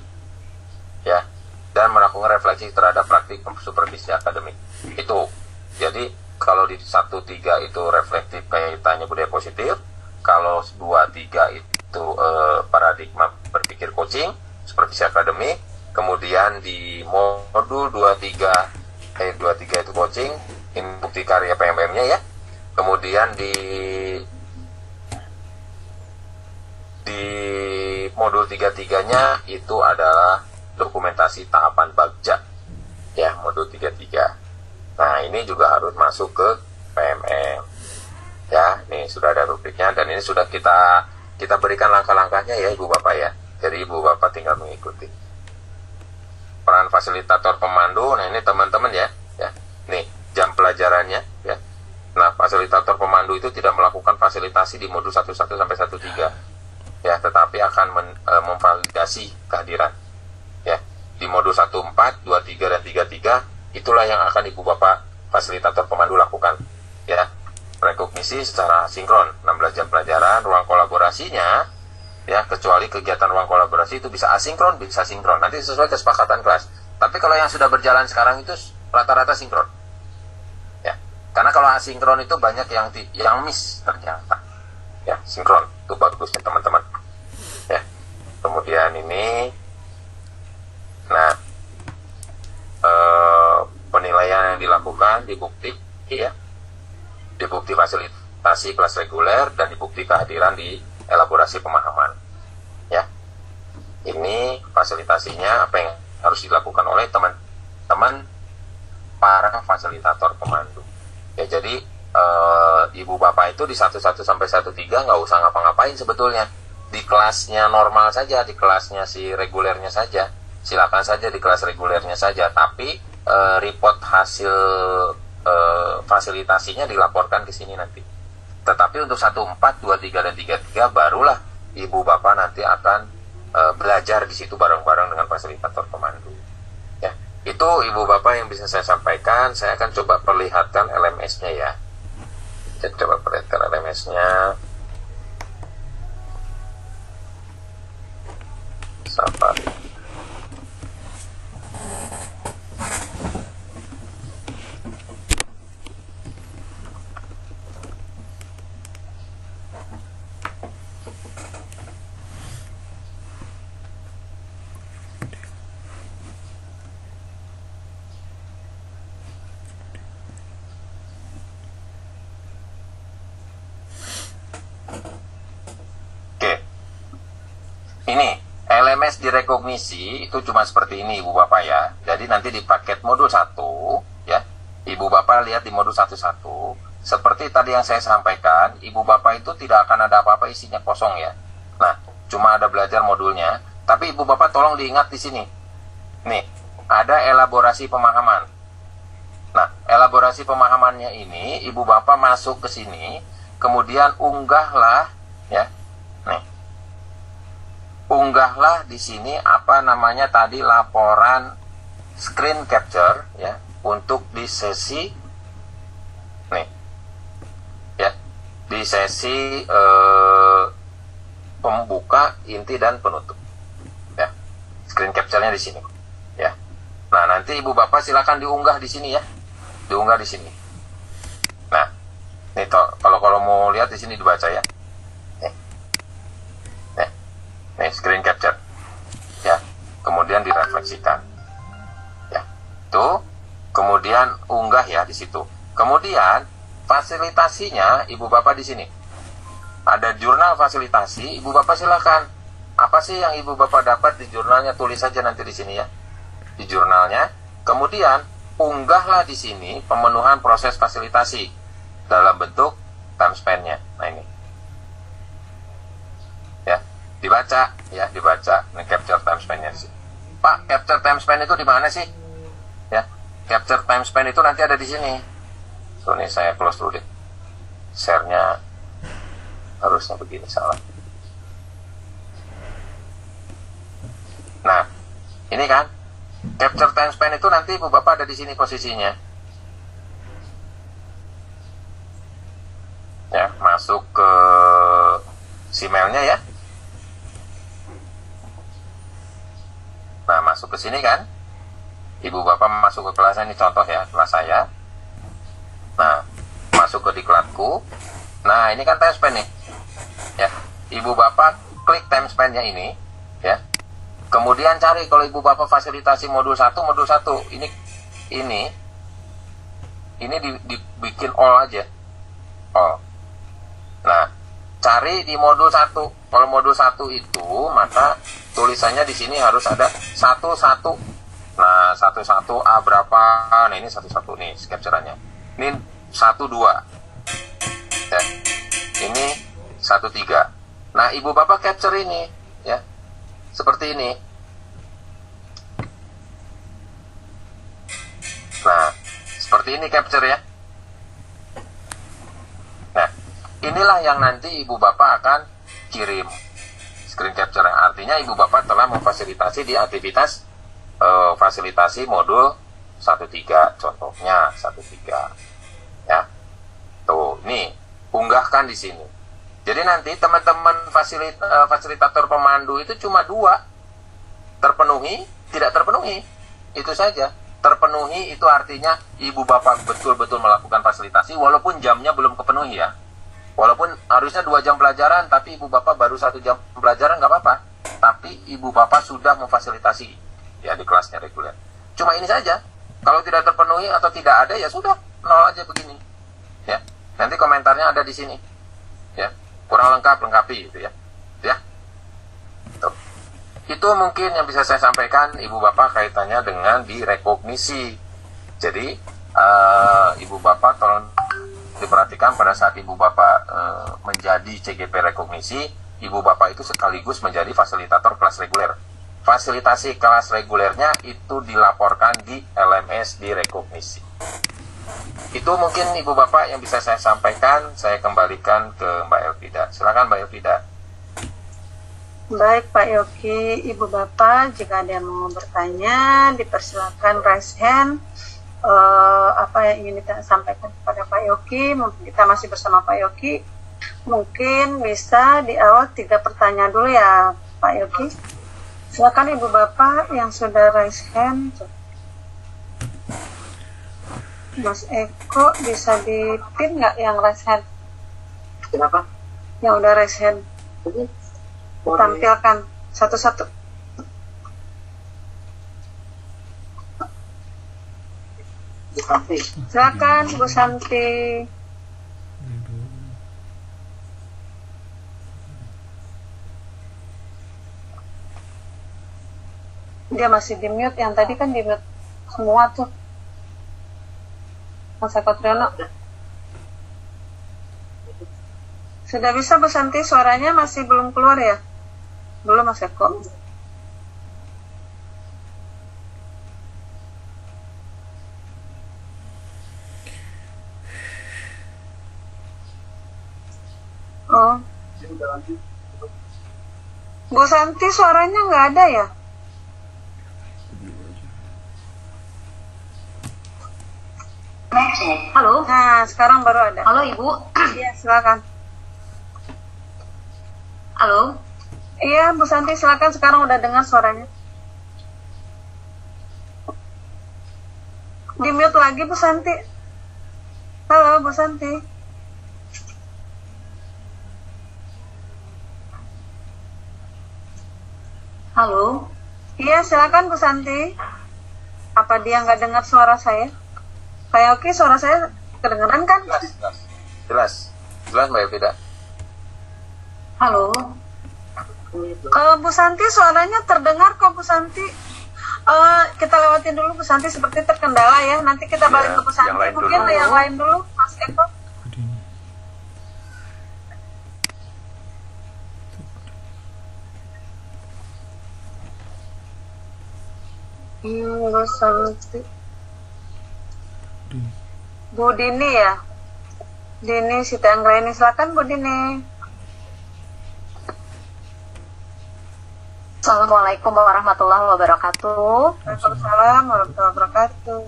Ya. Dan melakukan refleksi terhadap praktik supervisi akademik. Itu. Jadi kalau di 13 itu reflektif kaitannya budaya positif, kalau 23 itu paradigma berpikir coaching, supervisi akademik, kemudian di modul 23 itu coaching, ini bukti karya PMM-nya ya. Kemudian di modul 33-nya itu adalah dokumentasi tahapan bagja. Ya, modul 33. Nah, ini juga harus masuk ke PMM. Ya, ini sudah ada rubriknya dan ini sudah kita berikan langkah-langkahnya ya Ibu Bapak ya. Jadi Ibu Bapak tinggal mengikuti. Peran fasilitator pemandu, nah ini teman-teman ya. Nih, jam pelajarannya ya. Nah, fasilitator pemandu itu tidak melakukan fasilitasi di modul 11 sampai 13. Ya, tetapi akan memvalidasi kehadiran. Ya, di modul 14, 23 dan 33 itulah yang akan Ibu Bapak fasilitator pemandu lakukan. Ya, rekognisi secara sinkron 16 jam pelajaran, ruang kolaborasinya ya, kecuali kegiatan ruang kolaborasi itu bisa asinkron, bisa sinkron. Nanti sesuai kesepakatan kelas. Tapi kalau yang sudah berjalan sekarang itu rata-rata sinkron. Ya, karena kalau asinkron itu banyak yang miss ternyata. Ya, sinkron itu bagusnya teman-teman. Ya. Kemudian ini, nah, penilaian yang dilakukan di bukti, ya, di bukti fasilitasi kelas reguler dan di bukti kehadiran di elaborasi pemahaman. Ya, ini fasilitasinya apa yang harus dilakukan oleh teman-teman para fasilitator pemandu. Ya, jadi ibu bapak itu di 11 sampai 13 nggak usah ngapa-ngapain sebetulnya. Di kelasnya normal saja, di kelasnya si regulernya saja. Silakan saja di kelas regulernya saja, tapi report hasil fasilitasinya dilaporkan ke sini nanti. Tetapi untuk 14, 23 dan 33 barulah ibu bapak nanti akan belajar di situ bareng-bareng dengan fasilitator pemandu. Ya, itu ibu bapak yang bisa saya sampaikan. Saya akan coba perlihatkan LMS-nya ya. Saya coba perlihatkan LMS-nya. Safari. Ini LMS direkognisi itu cuma seperti ini ibu bapak ya. Jadi nanti di paket modul 1 ya, ibu bapak lihat di modul 11 seperti tadi yang saya sampaikan, ibu bapak itu tidak akan ada apa-apa, isinya kosong ya. Nah, cuma ada belajar modulnya, tapi ibu bapak tolong diingat di sini. Nih, ada elaborasi pemahaman. Nah, elaborasi pemahamannya ini ibu bapak masuk ke sini, kemudian unggahlah ya. Nih, unggahlah di sini apa namanya tadi, laporan screen capture ya, untuk di sesi nih ya, di sesi pembuka, inti dan penutup ya. Screen capture-nya di sini ya. Nah, nanti ibu bapak silakan diunggah di sini ya, diunggah di sini. Nah, nih kalau mau lihat di sini dibaca ya. Nih, screen capture ya, kemudian direfleksikan ya, tuh, kemudian unggah ya di situ. Kemudian fasilitasinya ibu bapak di sini ada jurnal fasilitasi. Ibu bapak silakan, apa sih yang ibu bapak dapat di jurnalnya, tulis saja nanti di sini ya, di jurnalnya. Kemudian unggahlah di sini pemenuhan proses fasilitasi dalam bentuk time span-nya. Nah, ini ya, dibaca ya, dibaca. Ini capture time span-nya sih. Pak, capture time span itu di mana sih? Ya, capture time span itu nanti ada di sini. So, nih saya close dulu deh. Share-nya harusnya begini, salah. Nah, ini kan capture time span itu nanti ibu bapak ada di sini posisinya. Ya, masuk ke emailnya ya. Nah, masuk ke sini kan, ibu bapak masuk ke kelasnya, ini contoh ya, kelas saya. Nah, masuk ke diklatku. Nah, ini kan time span nih ya, ibu bapak klik time span-nya ini ya, kemudian cari kalau ibu bapak fasilitasi modul 1 ini dibikin all aja, all. Nah, cari di modul 1. Kalau modul 1 itu, maka tulisannya di sini harus ada 11. Nah, 11A berapa? Nah, ini 11 nih capture-nya. Ini 12. Ya. Ini 13. Nah, ibu bapak capture ini ya. Seperti ini. Nah, seperti ini capture ya. Nah, inilah yang nanti ibu bapak akan kirim screen capture. Artinya ibu bapak telah memfasilitasi di aktivitas fasilitasi modul 13, contohnya 13 ya. Tuh, nih unggahkan di sini. Jadi nanti teman-teman fasilitator pemandu itu cuma 2, terpenuhi, tidak terpenuhi, itu saja. Terpenuhi itu artinya ibu bapak betul-betul melakukan fasilitasi walaupun jamnya belum kepenuhi ya. Walaupun harusnya 2 jam pelajaran, tapi ibu bapak baru 1 jam pelajaran, nggak apa-apa. Tapi ibu bapak sudah memfasilitasi ya di kelasnya reguler. Cuma ini saja. Kalau tidak terpenuhi atau tidak ada, ya sudah, 0 aja begini. Ya, nanti komentarnya ada di sini. Ya, kurang lengkap, lengkapi gitu ya. Ya. Tuh. itu mungkin yang bisa saya sampaikan Ibu Bapak kaitannya dengan direkognisi. Jadi Ibu Bapak tolong diperhatikan pada saat Ibu Bapak menjadi CGP rekognisi, Ibu Bapak itu sekaligus menjadi fasilitator kelas reguler. Fasilitasi kelas regulernya itu dilaporkan di LMS di rekognisi. Itu mungkin Ibu Bapak yang bisa saya sampaikan. Saya kembalikan ke Mbak Elvida. Silakan Mbak Elvida. Baik Pak Yogi, Ibu Bapak, jika ada yang mau bertanya, dipersilakan raise hand. Apa yang ingin kita sampaikan kepada Pak Yogi, kita masih bersama Pak Yogi. Mungkin bisa di awal 3 pertanyaan dulu ya Pak Yogi. Silakan Ibu Bapak yang sudah raise hand. Mas Eko bisa dipin nggak yang raise hand? Kenapa? Yang udah raise hand. Tampilkan satu-satu. Silakan Bu Santi. Dia masih di mute, yang tadi kan di mute semua tuh. Mas Eko Triyono. Sudah bisa Bu Santi, suaranya masih belum keluar ya? Belum Mas Eko. Oh. Bu Santi suaranya nggak ada ya? Halo. Nah, sekarang baru ada. Halo Ibu. Iya, silakan. Halo. Iya, Bu Santi silakan, sekarang udah dengar suaranya. Di mute lagi Bu Santi. Halo Bu Santi. Halo. Iya, silakan Bu Santi. Apa dia nggak dengar suara saya? Kayak oke, suara saya kedengeran kan? Jelas Mbak Elvida. Halo. Bu Santi suaranya terdengar kok Bu Santi. Kita lewatin dulu Bu Santi, seperti terkendala ya. Nanti kita balik ke Bu Santi. Mungkin dulu. yang lain dulu, Mas Eko. Bu Santi. Bu Dini ya. Dini Siti Anggraini, silakan Bu Dini. Assalamualaikum warahmatullahi wabarakatuh. Waalaikumsalam warahmatullahi wabarakatuh.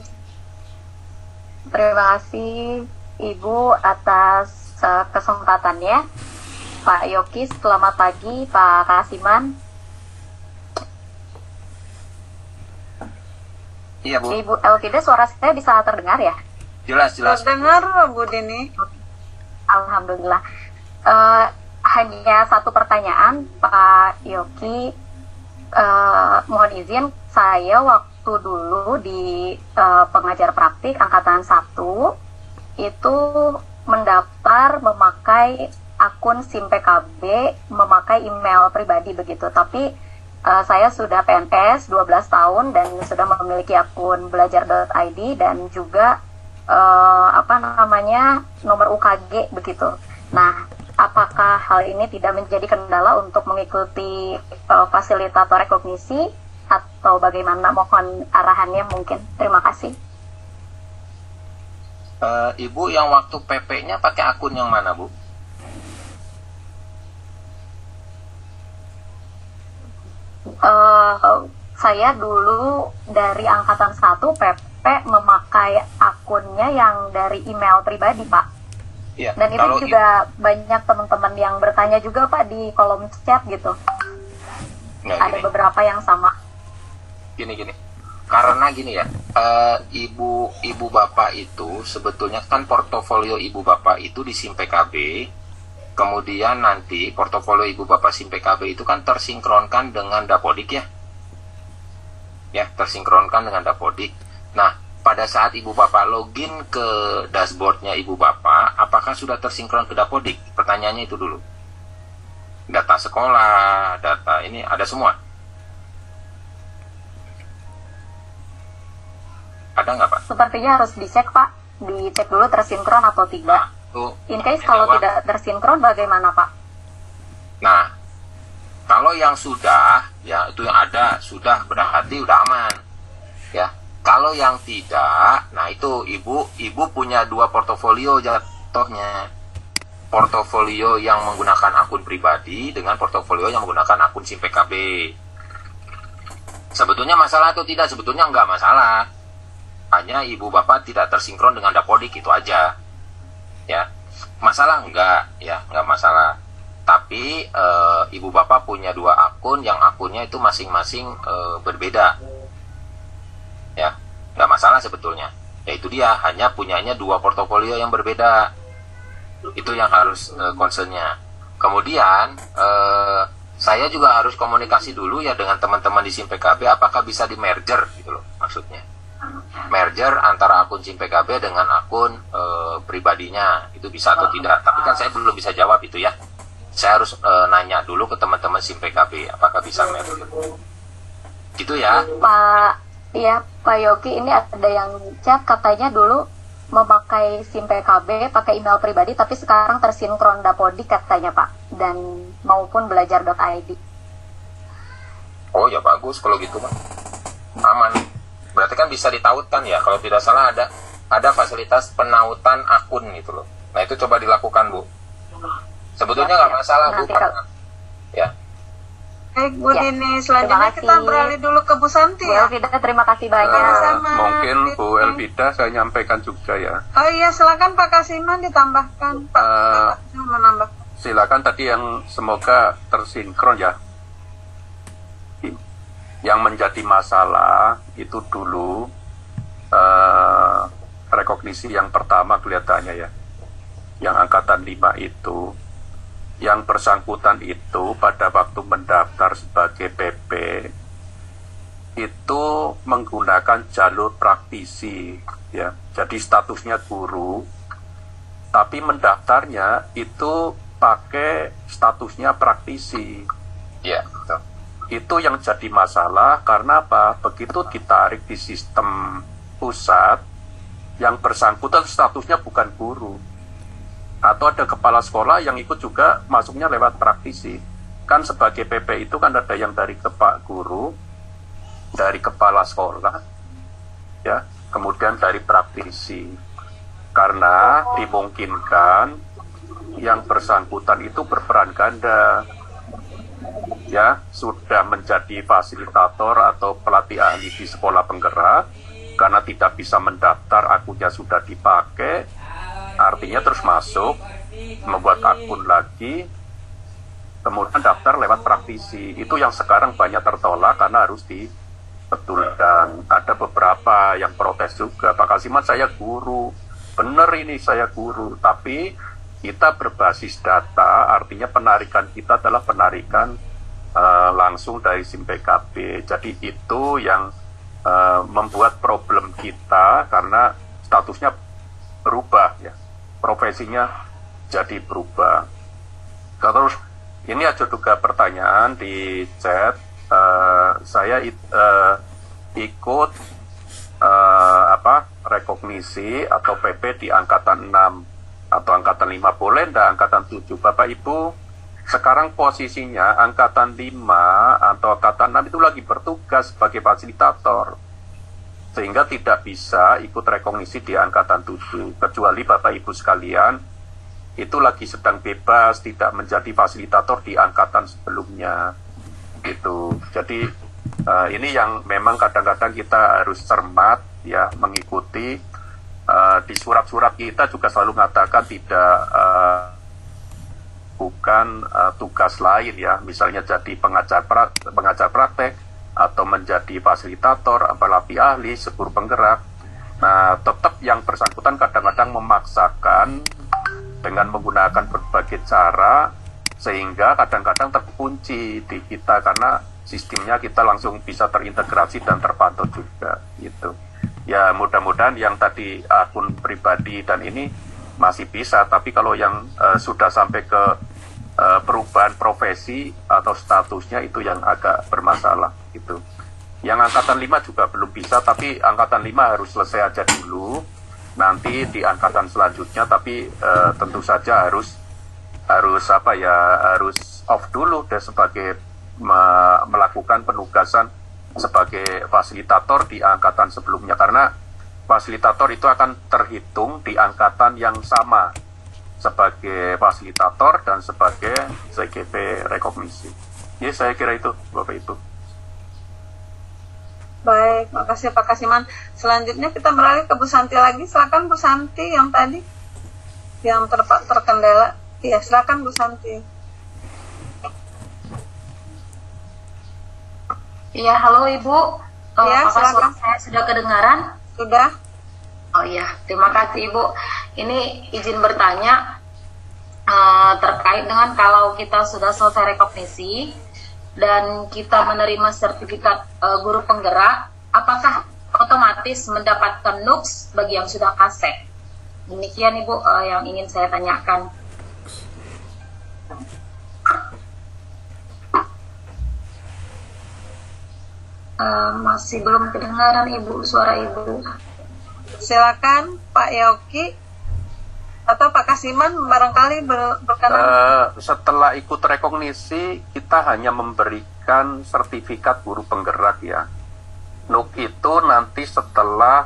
Terima kasih Ibu atas kesempatannya. Pak Yogi, selamat pagi. Pak Kasiman. Iya Bu. Ibu Elvida, suara saya bisa terdengar ya? Jelas. Dengar Bu Dini. Alhamdulillah. Hanya satu pertanyaan Pak Yogi. Mohon izin, saya waktu dulu di pengajar praktik angkatan 1 itu mendaftar memakai akun SIM PKB, memakai email pribadi begitu. Tapi saya sudah PNS 12 tahun dan sudah memiliki akun belajar.id dan juga nomor UKG begitu. Nah, apakah hal ini tidak menjadi kendala untuk mengikuti fasilitator rekognisi atau bagaimana? Mohon arahannya mungkin. Terima kasih. Ibu yang waktu PP-nya pakai akun yang mana Bu? Saya dulu dari angkatan 1 PP memakai akunnya yang dari email pribadi Pak. Ya, dan itu juga banyak teman-teman yang bertanya juga Pak di kolom chat gitu. Nah, ada beberapa yang sama. Gini. Karena gini ya, ibu bapak itu sebetulnya kan portofolio ibu bapak itu di SIM PKB. Kemudian nanti portofolio ibu bapak SIM PKB itu kan tersinkronkan dengan Dapodik ya. Ya, tersinkronkan dengan Dapodik. Nah, pada saat ibu bapak login ke dashboardnya ibu bapak, apakah sudah tersinkron ke Dapodik? Pertanyaannya itu dulu. Data sekolah, data ini ada semua. sepertinya harus dicek Pak, dicek dulu tersinkron atau tidak. In case kalau tidak tersinkron bagaimana Pak? Nah, kalau yang sudah, ya itu yang ada sudah berarti udah aman, ya. Kalau yang tidak, nah itu ibu punya 2 portofolio jatuhnya. Portofolio yang menggunakan akun pribadi dengan portofolio yang menggunakan akun SIM PKB. Sebetulnya masalah atau tidak? Sebetulnya nggak masalah. Hanya ibu bapak tidak tersinkron dengan Dapodik, itu aja. Ya, masalah enggak, ya nggak masalah. Tapi ibu bapak punya 2 akun yang akunnya itu masing-masing berbeda. Ya, nggak masalah sebetulnya. Ya itu dia, hanya punyanya 2 portofolio yang berbeda. Itu yang harus concernnya. Kemudian saya juga harus komunikasi dulu ya dengan teman-teman di SIM PKB, apakah bisa di merger gitu loh maksudnya. Merger antara akun SIM PKB dengan akun pribadinya, itu bisa atau tidak. Tapi kan saya belum bisa jawab itu ya. Saya harus nanya dulu ke teman-teman SIM PKB apakah bisa merger. Gitu ya. Pak Yogi, ini ada yang chat katanya dulu memakai SIM PKB pakai email pribadi tapi sekarang tersinkron Dapodik katanya Pak, dan maupun belajar.id. Oh ya bagus kalau gitu Pak, aman. Berarti kan bisa ditautkan ya, kalau tidak salah ada fasilitas penautan akun gitu loh. Nah itu coba dilakukan Bu, sebetulnya nggak masalah Bu, ya. Baik Bu Dini, selanjutnya kita beralih dulu ke Bu Santi ya. Bu Elvida, terima kasih banyak. Mungkin Bu Elvida saya nyampaikan juga ya. Oh iya, silakan Pak Kasiman ditambahkan. Pak menambah. Silakan tadi yang semoga tersinkron ya. Yang menjadi masalah itu dulu rekognisi yang pertama kelihatannya ya. Yang angkatan 5 itu, yang bersangkutan itu pada waktu mendaftar sebagai PP itu menggunakan jalur praktisi ya. Jadi statusnya guru tapi mendaftarnya itu pakai statusnya praktisi. Ya, betul. Itu yang jadi masalah karena apa? Begitu ditarik di sistem pusat, yang bersangkutan statusnya bukan guru. Atau ada kepala sekolah yang ikut juga masuknya lewat praktisi. Kan sebagai PP itu kan ada yang dari guru, dari kepala sekolah, ya, kemudian dari praktisi. Karena dimungkinkan yang bersangkutan itu berperan ganda, ya, sudah menjadi fasilitator atau pelatih ahli di sekolah penggerak, karena tidak bisa mendaftar, akunnya sudah dipakai, artinya terus masuk, membuat akun lagi, kemudian daftar lewat praktisi. Itu yang sekarang banyak tertolak karena harus dibetulkan. Ada beberapa yang protes juga, Pak Kasiman saya guru, benar ini saya guru, tapi kita berbasis data, artinya penarikan kita adalah penarikan langsung dari SIM PKB. Jadi itu yang membuat problem kita karena statusnya berubah ya, profesinya jadi berubah. Terus ini ada juga pertanyaan di chat, saya ikut rekognisi atau PP di angkatan 6 atau angkatan 5 boleh enggak angkatan 7? Bapak Ibu, sekarang posisinya angkatan 5 atau angkatan 6 itu lagi bertugas sebagai fasilitator, sehingga tidak bisa ikut rekognisi di angkatan 7, kecuali Bapak Ibu sekalian itu lagi sedang bebas, tidak menjadi fasilitator di angkatan sebelumnya gitu. Jadi ini yang memang kadang-kadang kita harus cermat ya, mengikuti. Di surat-surat kita juga selalu mengatakan tidak bukan tugas lain ya, misalnya jadi pengajar praktek atau menjadi fasilitator, pelatih ahli, guru penggerak. Nah, tetap yang bersangkutan kadang-kadang memaksakan dengan menggunakan berbagai cara, sehingga kadang-kadang terkunci di kita karena sistemnya kita langsung bisa terintegrasi dan terpantau juga gitu. Ya mudah-mudahan yang tadi akun pribadi dan ini masih bisa, tapi kalau yang sudah sampai ke perubahan profesi atau statusnya itu yang agak bermasalah gitu. Yang angkatan 5 juga belum bisa, tapi angkatan 5 harus selesai aja dulu. Nanti di angkatan selanjutnya, tapi tentu saja harus off dulu deh sebagai melakukan penugasan sebagai fasilitator di angkatan sebelumnya, karena fasilitator itu akan terhitung di angkatan yang sama sebagai fasilitator dan sebagai CGP rekognisi. Ya, saya kira itu Bapak Ibu. Baik, makasih Pak Kasiman. Selanjutnya kita beralih ke Bu Santi lagi. Silakan Bu Santi yang tadi yang terkendala. Iya, silakan Bu Santi. Iya, halo Ibu. Ya, apakah suara silakan. saya sudah kedengaran? Sudah. Oh iya, terima kasih Ibu. Ini izin bertanya terkait dengan kalau kita sudah selesai rekognisi dan kita menerima sertifikat guru penggerak, apakah otomatis mendapatkan NUKS bagi yang sudah KASEK? Demikian Ibu yang ingin saya tanyakan. Masih belum kedengaran Ibu, suara Ibu. Silakan Pak Yoki atau Pak Kasiman barangkali berkenan. Setelah ikut rekognisi, kita hanya memberikan sertifikat guru penggerak ya. NUK itu nanti setelah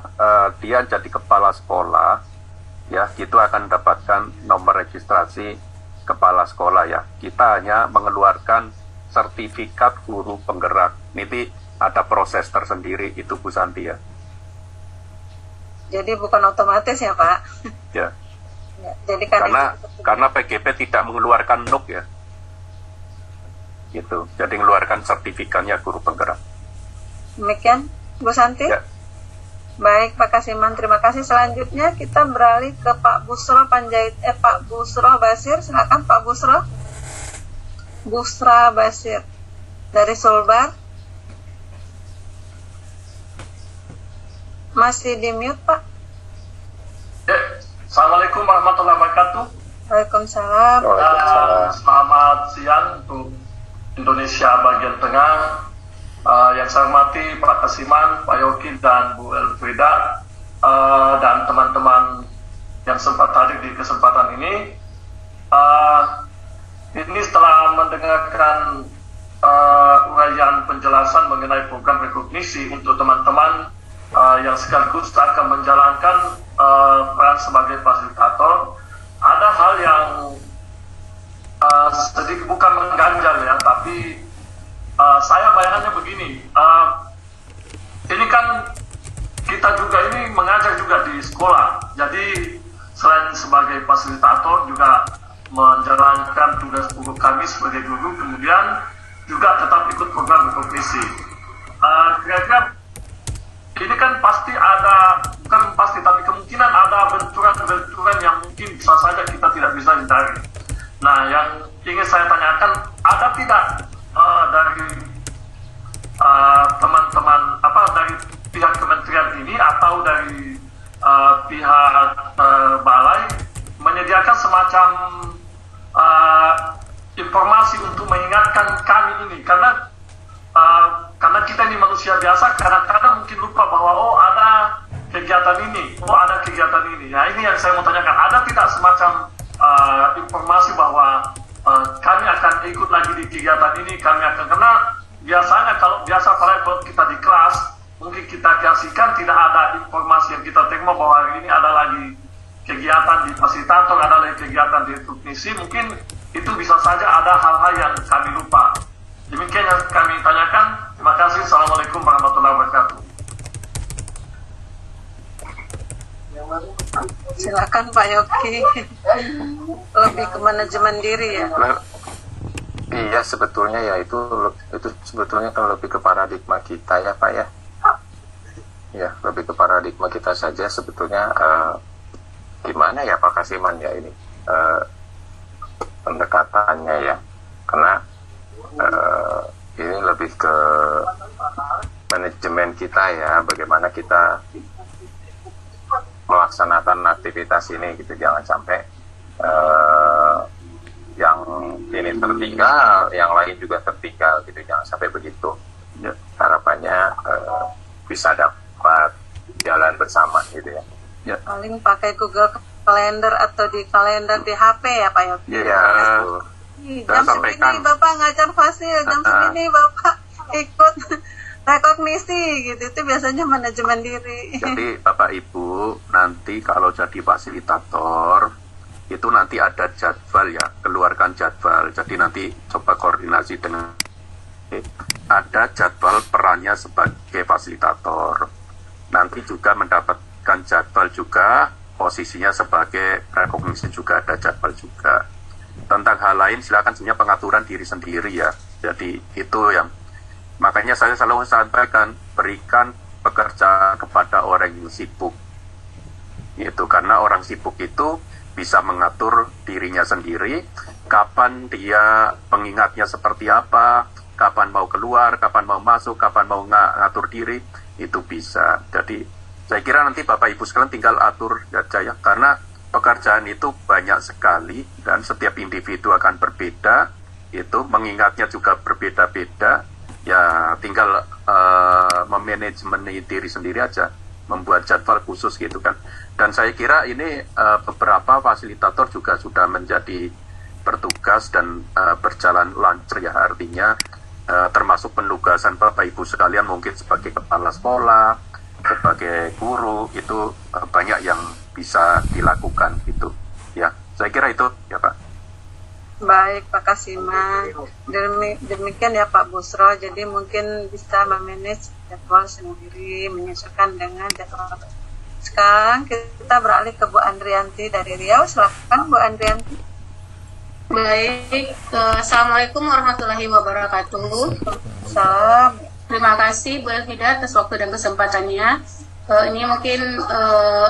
dia jadi kepala sekolah, ya, itu akan mendapatkan nomor registrasi kepala sekolah ya. Kita hanya mengeluarkan sertifikat guru penggerak. Nanti ada proses tersendiri itu Bu Santi ya. Jadi bukan otomatis ya Pak? Ya. Ya, jadi karena PGP tidak mengeluarkan NUK ya. Gitu. Jadi mengeluarkan sertifikatnya guru penggerak. Demikian Bu Santi? Ya. Baik Pak Kasiman, terima kasih. Selanjutnya kita beralih ke Pak Busro Pak Busro Basir. Silakan Pak Busro. Busra Basir dari Sulbar. Masih di mute Pak. Assalamualaikum warahmatullahi wabarakatuh. Waalaikumsalam. Selamat siang untuk Indonesia bagian tengah. Yang saya hormati Pak Kasiman, Pak Yoki, dan Bu Elfrida, dan teman-teman yang sempat hadir di kesempatan ini. Ini setelah mendengarkan uraian penjelasan mengenai program rekognisi untuk teman-teman yang sekaligus akan menjalankan peran sebagai fasilitator, ada hal yang sedikit bukan mengganjal ya, tapi saya bayangannya begini, ini kan kita juga ini mengajar juga di sekolah, jadi selain sebagai fasilitator juga menjalankan tugas pokok kami sebagai guru, kemudian juga tetap ikut program rekognisi. Kira-kira ini kan pasti ada, bukan pasti, tapi kemungkinan ada benturan-benturan yang mungkin bisa saja kita tidak bisa hindari. Nah, yang ingin saya tanyakan, ada tidak dari teman-teman, dari pihak kementerian ini atau dari pihak balai menyediakan semacam informasi untuk mengingatkan kami ini, karena kita ini manusia biasa, kadang-kadang mungkin lupa bahwa ada kegiatan ini, ada kegiatan ini. Nah, ini yang saya mau tanyakan, ada tidak semacam informasi bahwa kami akan ikut lagi di kegiatan ini, kami akan, karena biasanya kalau kita di kelas, mungkin kita kasihkan tidak ada informasi yang kita terima bahwa hari ini ada lagi kegiatan di fasilitator, ada lagi kegiatan di rekognisi, mungkin itu bisa saja ada hal-hal yang kami lupa. Demikian yang kami tanyakan. Terima kasih. Assalamualaikum warahmatullahi wabarakatuh. Silakan Pak Yoki. Lebih ke manajemen diri ya. Iya, sebetulnya ya itu sebetulnya kan lebih ke paradigma kita ya Pak ya. Ya, lebih ke paradigma kita saja sebetulnya. Gimana ya Pak Kasiman ya ini pendekatannya ya, karena ini lebih ke manajemen kita ya, bagaimana kita melaksanakan aktivitas ini gitu, jangan sampai yang ini tertinggal, yang lain juga tertinggal gitu, jangan sampai begitu ya, harapannya. bisa dapat jalan bersama gitu ya. Ya. Paling pakai Google Calendar atau di kalender di HP ya Pak Yogi. Iya. Jam segini Bapak ngajar fasil, jam segini Bapak ikut rekognisi gitu. Itu biasanya manajemen diri. Jadi Bapak Ibu nanti kalau jadi fasilitator itu nanti ada jadwal ya, keluarkan jadwal. Jadi nanti coba koordinasi dengan ada jadwal perannya sebagai fasilitator. Nanti juga mendapatkan jadwal juga posisinya sebagai rekognisi juga ada jadwal juga. Tentang hal lain silakan sebenarnya pengaturan diri sendiri ya. Jadi itu yang makanya saya selalu sampaikan, berikan pekerjaan kepada orang yang sibuk. Itu karena orang sibuk itu bisa mengatur dirinya sendiri, kapan dia pengingatnya seperti apa, kapan mau keluar, kapan mau masuk, kapan mau ngatur diri, itu bisa. Jadi saya kira nanti Bapak Ibu sekalian tinggal atur saja ya, karena pekerjaan itu banyak sekali dan setiap individu akan berbeda, itu mengingatnya juga berbeda-beda, ya tinggal memanajemen diri sendiri aja, membuat jadwal khusus gitu kan. Dan saya kira ini beberapa fasilitator juga sudah menjadi bertugas dan berjalan lancar ya, artinya termasuk penugasan Bapak Ibu sekalian mungkin sebagai kepala sekolah, sebagai guru, itu banyak yang bisa dilakukan gitu ya. Saya kira itu ya Pak. Baik Pak Kasiman, demikian ya Pak Busro. Jadi mungkin bisa memanage jadwal sendiri, menyesuaikan dengan jadwal. Sekarang kita beralih ke Bu Andrianti dari Riau. Silakan Bu Andrianti. Baik, Assalamualaikum warahmatullahi wabarakatuh. Salam. Terima kasih Bu Elvida atas waktu dan kesempatannya. Ini mungkin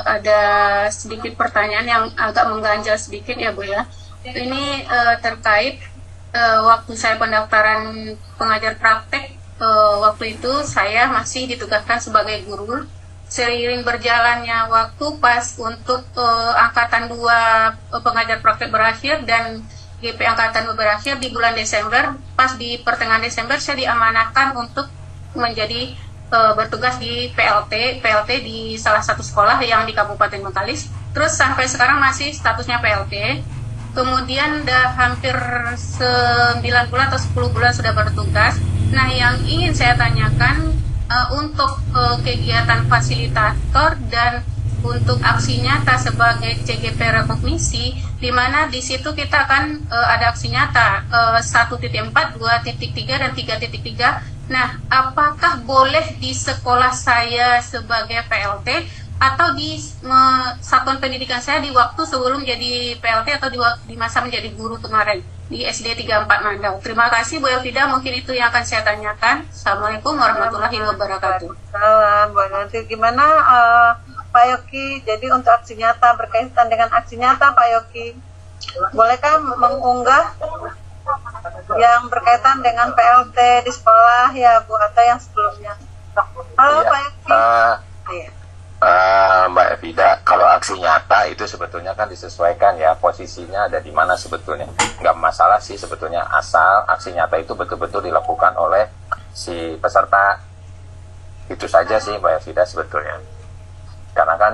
ada sedikit pertanyaan yang agak mengganjal sedikit ya Bu ya. Ini terkait waktu saya pendaftaran pengajar praktek, waktu itu saya masih ditugaskan sebagai guru. Seiring berjalannya waktu pas untuk angkatan 2 pengajar praktek berakhir dan GP angkatan 2 berakhir di bulan Desember, pas di pertengahan Desember saya diamanahkan untuk menjadi bertugas di PLT di salah satu sekolah yang di Kabupaten Bengkalis. Terus sampai sekarang masih statusnya PLT. Kemudian udah hampir 9 bulan atau 10 bulan sudah bertugas. Nah, yang ingin saya tanyakan untuk kegiatan fasilitator dan untuk aksi nyata sebagai CGP rekognisi, di mana di situ kita akan ada aksi nyata 1.4, 2.3, dan 3.3. Nah, apakah boleh di sekolah saya sebagai PLT atau di satuan pendidikan saya di waktu sebelum jadi PLT atau di masa menjadi guru kemarin di SD 34 Mandau. Terima kasih Bu Elvida, mungkin itu yang akan saya tanyakan. Assalamualaikum warahmatullahi wabarakatuh. Salam Bu Nanti. Gimana Pak Yoki? Jadi untuk aksi nyata, berkaitan dengan aksi nyata Pak Yoki, bolehkah mengunggah yang berkaitan dengan PLT di sekolah ya Bu, atau yang sebelumnya? Halo Pak Yoki. Mbak Evida, kalau aksi nyata itu sebetulnya kan disesuaikan ya, posisinya ada di mana sebetulnya. Nggak masalah sih sebetulnya, asal aksi nyata itu betul-betul dilakukan oleh si peserta. Itu saja sih Mbak Evida sebetulnya. Karena kan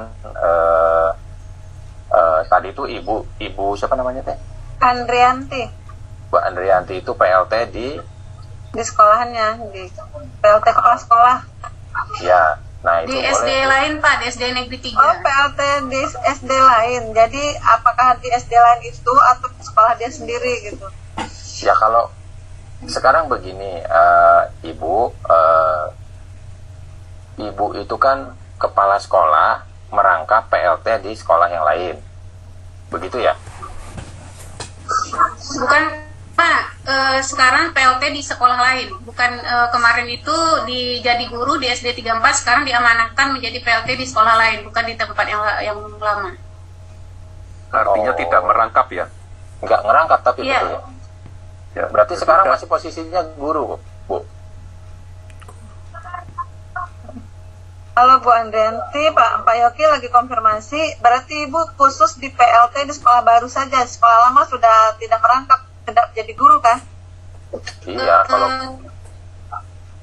tadi itu ibu siapa namanya teh? Andrianti. Bu Andrianti itu PLT di sekolahannya, di PLT kepala sekolah. Ya. Nah, itu di SD boleh. lain Pak, di SD Negeri 3. Oh, PLT di SD lain. Jadi apakah di SD lain itu atau di sekolah dia sendiri gitu? Ya kalau sekarang begini, Ibu itu kan kepala sekolah merangkap PLT di sekolah yang lain. Begitu ya? Bukan Pak, sekarang PLT di sekolah lain. Bukan kemarin itu jadi guru di SD 34, sekarang diamanahkan menjadi PLT di sekolah lain, bukan di tempat yang lama. Artinya tidak merangkap ya? Nggak ngerangkap tapi Iya. betul ya? Ya, Berarti sekarang masih posisinya guru, Bu? Halo Bu Andrianti, Pak Yoki lagi konfirmasi. Berarti Ibu khusus di PLT di sekolah baru saja, sekolah lama sudah tidak merangkap, tidak jadi guru kan? Iya, kalau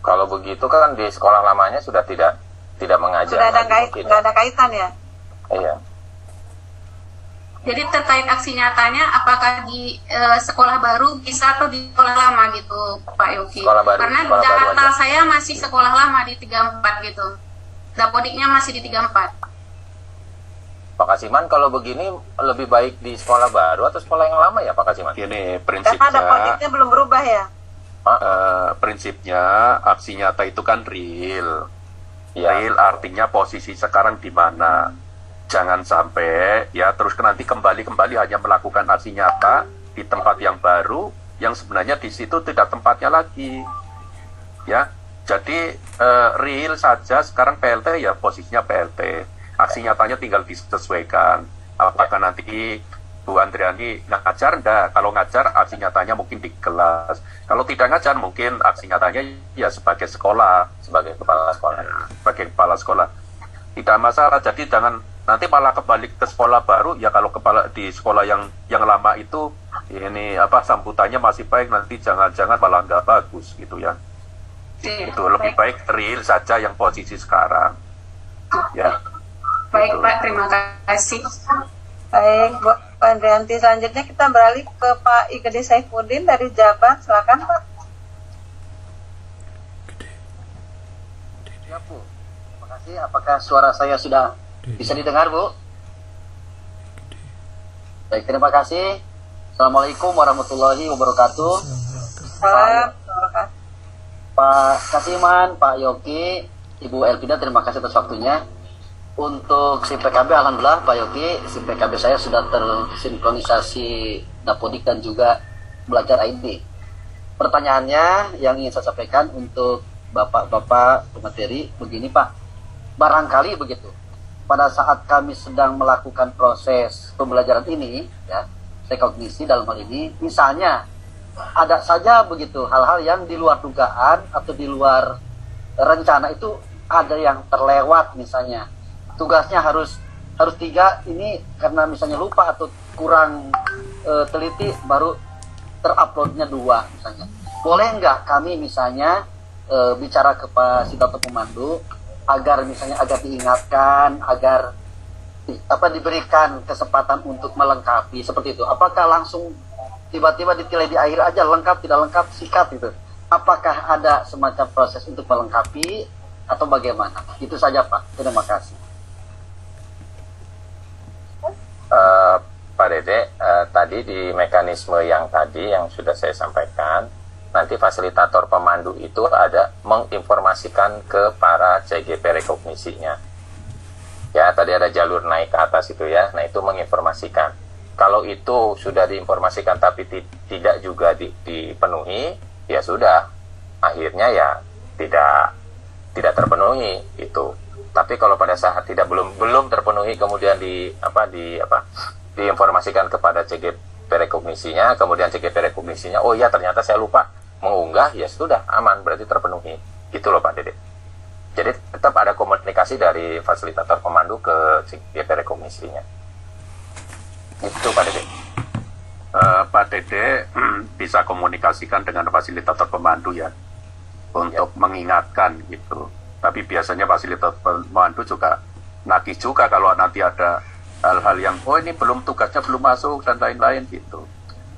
Kalau begitu kan di sekolah lamanya sudah tidak mengajar. Sudah ada mungkin, nggak ada kaitan ya? Iya. Jadi terkait aksi nyatanya, apakah di sekolah baru bisa atau di sekolah lama gitu, Pak Yogi? Sekolah baru, Karena sekolah baru data aja. saya masih sekolah lama di 34 gitu. Dapodiknya masih di 34. Pak Kasiman, kalau begini lebih baik di sekolah baru atau sekolah yang lama ya Pak Kasiman? Gini, Karena ada proyeknya belum berubah ya. prinsipnya aksi nyata itu kan real. Ya. Real artinya posisi sekarang di mana. Jangan sampai ya terus nanti kembali hanya melakukan aksi nyata di tempat yang baru yang sebenarnya di situ tidak tempatnya lagi. Ya. Jadi real saja sekarang PLT ya posisinya PLT. Aksi nyatanya tinggal disesuaikan. Apakah nanti Bu Andriani ngajar enggak? Kalau ngajar aksi nyatanya mungkin di kelas. Kalau tidak ngajar mungkin aksi nyatanya ya sebagai sekolah, Sebagai kepala sekolah. sebagai kepala sekolah. Tidak masalah. Jadi jangan nanti malah kembali ke sekolah baru ya kalau kepala di sekolah yang lama itu ini sambutannya masih baik nanti jangan-jangan malah nggak bagus gitu ya. Itu lebih baik real saja yang posisi sekarang. Ya. Baik Pak, terima kasih. Baik, Bu Andrianti. Selanjutnya kita beralih ke Pak Igede Saifuddin dari Jabar. Silakan Pak. Ya Bu, terima kasih. Apakah suara saya sudah bisa didengar Bu? Baik, terima kasih. Assalamualaikum warahmatullahi wabarakatuh. Salam. Pak Kasiman, Pak Yogi, Ibu Elvida, terima kasih atas waktunya. Untuk SIM PKB, alhamdulillah Pak Yogi, SIM PKB saya sudah tersinkronisasi Dapodik dan juga belajar ID. Pertanyaannya yang ingin saya sampaikan untuk Bapak-Bapak pemateri begini Pak, barangkali begitu pada saat kami sedang melakukan proses pembelajaran ini ya, rekognisi dalam hal ini, misalnya ada saja begitu hal-hal yang di luar dugaan atau di luar rencana itu ada yang terlewat, misalnya tugasnya harus 3, ini karena misalnya lupa atau kurang teliti baru teruploadnya 2 misalnya. Boleh nggak kami misalnya bicara ke fasilitator pemandu agar misalnya agar diingatkan, agar diberikan kesempatan untuk melengkapi seperti itu? Apakah langsung tiba-tiba ditilai di akhir aja lengkap tidak lengkap sikat gitu? Apakah ada semacam proses untuk melengkapi atau bagaimana? Itu saja Pak. Terima kasih. Pak Dede, tadi di mekanisme yang sudah saya sampaikan, nanti fasilitator pemandu itu ada menginformasikan ke para CGP rekognisinya. Ya, tadi ada jalur naik ke atas itu ya, nah itu menginformasikan. Kalau itu sudah diinformasikan tapi tidak juga dipenuhi, ya sudah, akhirnya ya tidak terpenuhi itu. Tapi kalau pada saat belum terpenuhi kemudian diinformasikan kepada CGP rekognisinya, kemudian CGP rekognisinya, oh iya ternyata saya lupa mengunggah, ya sudah aman, berarti terpenuhi. Gitu loh Pak Dede. Jadi tetap ada komunikasi dari fasilitator pemandu ke CGP rekognisinya. Itu Pak Dede. Pak Dede bisa komunikasikan dengan fasilitator pemandu ya untuk mengingatkan gitu. Tapi biasanya fasilitator pemandu juga nagih juga kalau nanti ada hal-hal yang ini tugasnya belum masuk dan lain-lain gitu.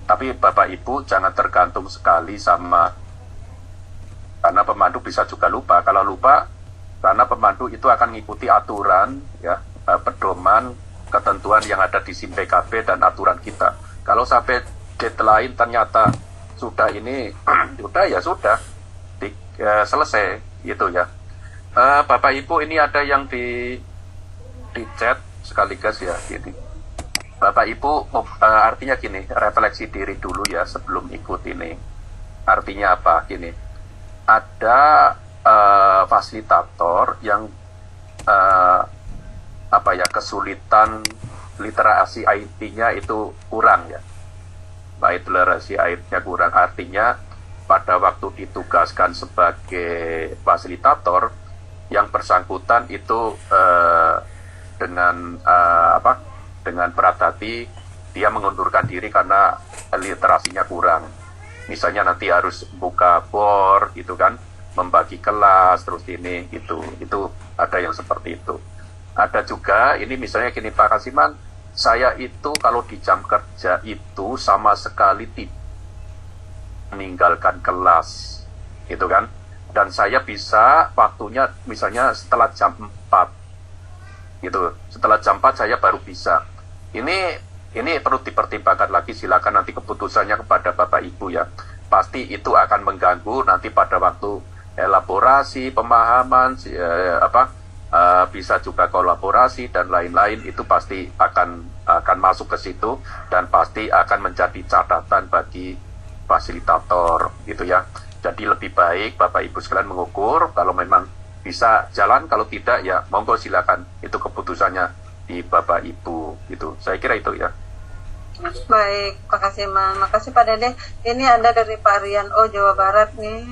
Tapi Bapak Ibu jangan tergantung sekali karena pemandu bisa juga lupa. Kalau lupa, karena pemandu itu akan mengikuti aturan ya, pedoman ketentuan yang ada di SIM PKB dan aturan kita. Kalau sampai deadline ternyata sudah ini sudah selesai gitu ya. Bapak Ibu ini ada yang di chat sekaligus ya gini. Bapak Ibu artinya gini, refleksi diri dulu ya sebelum ikut ini. Artinya apa? Gini, ada fasilitator yang kesulitan literasi IT-nya itu kurang ya. Baik literasi IT-nya kurang, artinya pada waktu ditugaskan sebagai fasilitator yang bersangkutan itu dengan berat hati dia mengundurkan diri karena literasinya kurang. Misalnya nanti harus buka bor gitu kan, membagi kelas terus ini gitu. Itu ada yang seperti itu. Ada juga ini misalnya gini Pak Kasiman, saya itu kalau di jam kerja itu sama sekali tidak meninggalkan kelas gitu kan, dan saya bisa waktunya misalnya setelah jam 4 gitu, setelah jam 4 saya baru bisa. Ini perlu dipertimbangkan lagi, silakan nanti keputusannya kepada Bapak Ibu ya. Pasti itu akan mengganggu nanti pada waktu elaborasi pemahaman bisa juga kolaborasi dan lain-lain, itu pasti akan masuk ke situ dan pasti akan menjadi catatan bagi fasilitator gitu ya. Jadi lebih baik Bapak Ibu sekalian mengukur, kalau memang bisa jalan, kalau tidak ya monggo silakan, itu keputusannya di Bapak Ibu gitu. Saya kira itu ya. Baik, Pak Kasiman. Makasih Pak Dede. Ini ada dari Pak Rian O, Jawa Barat nih.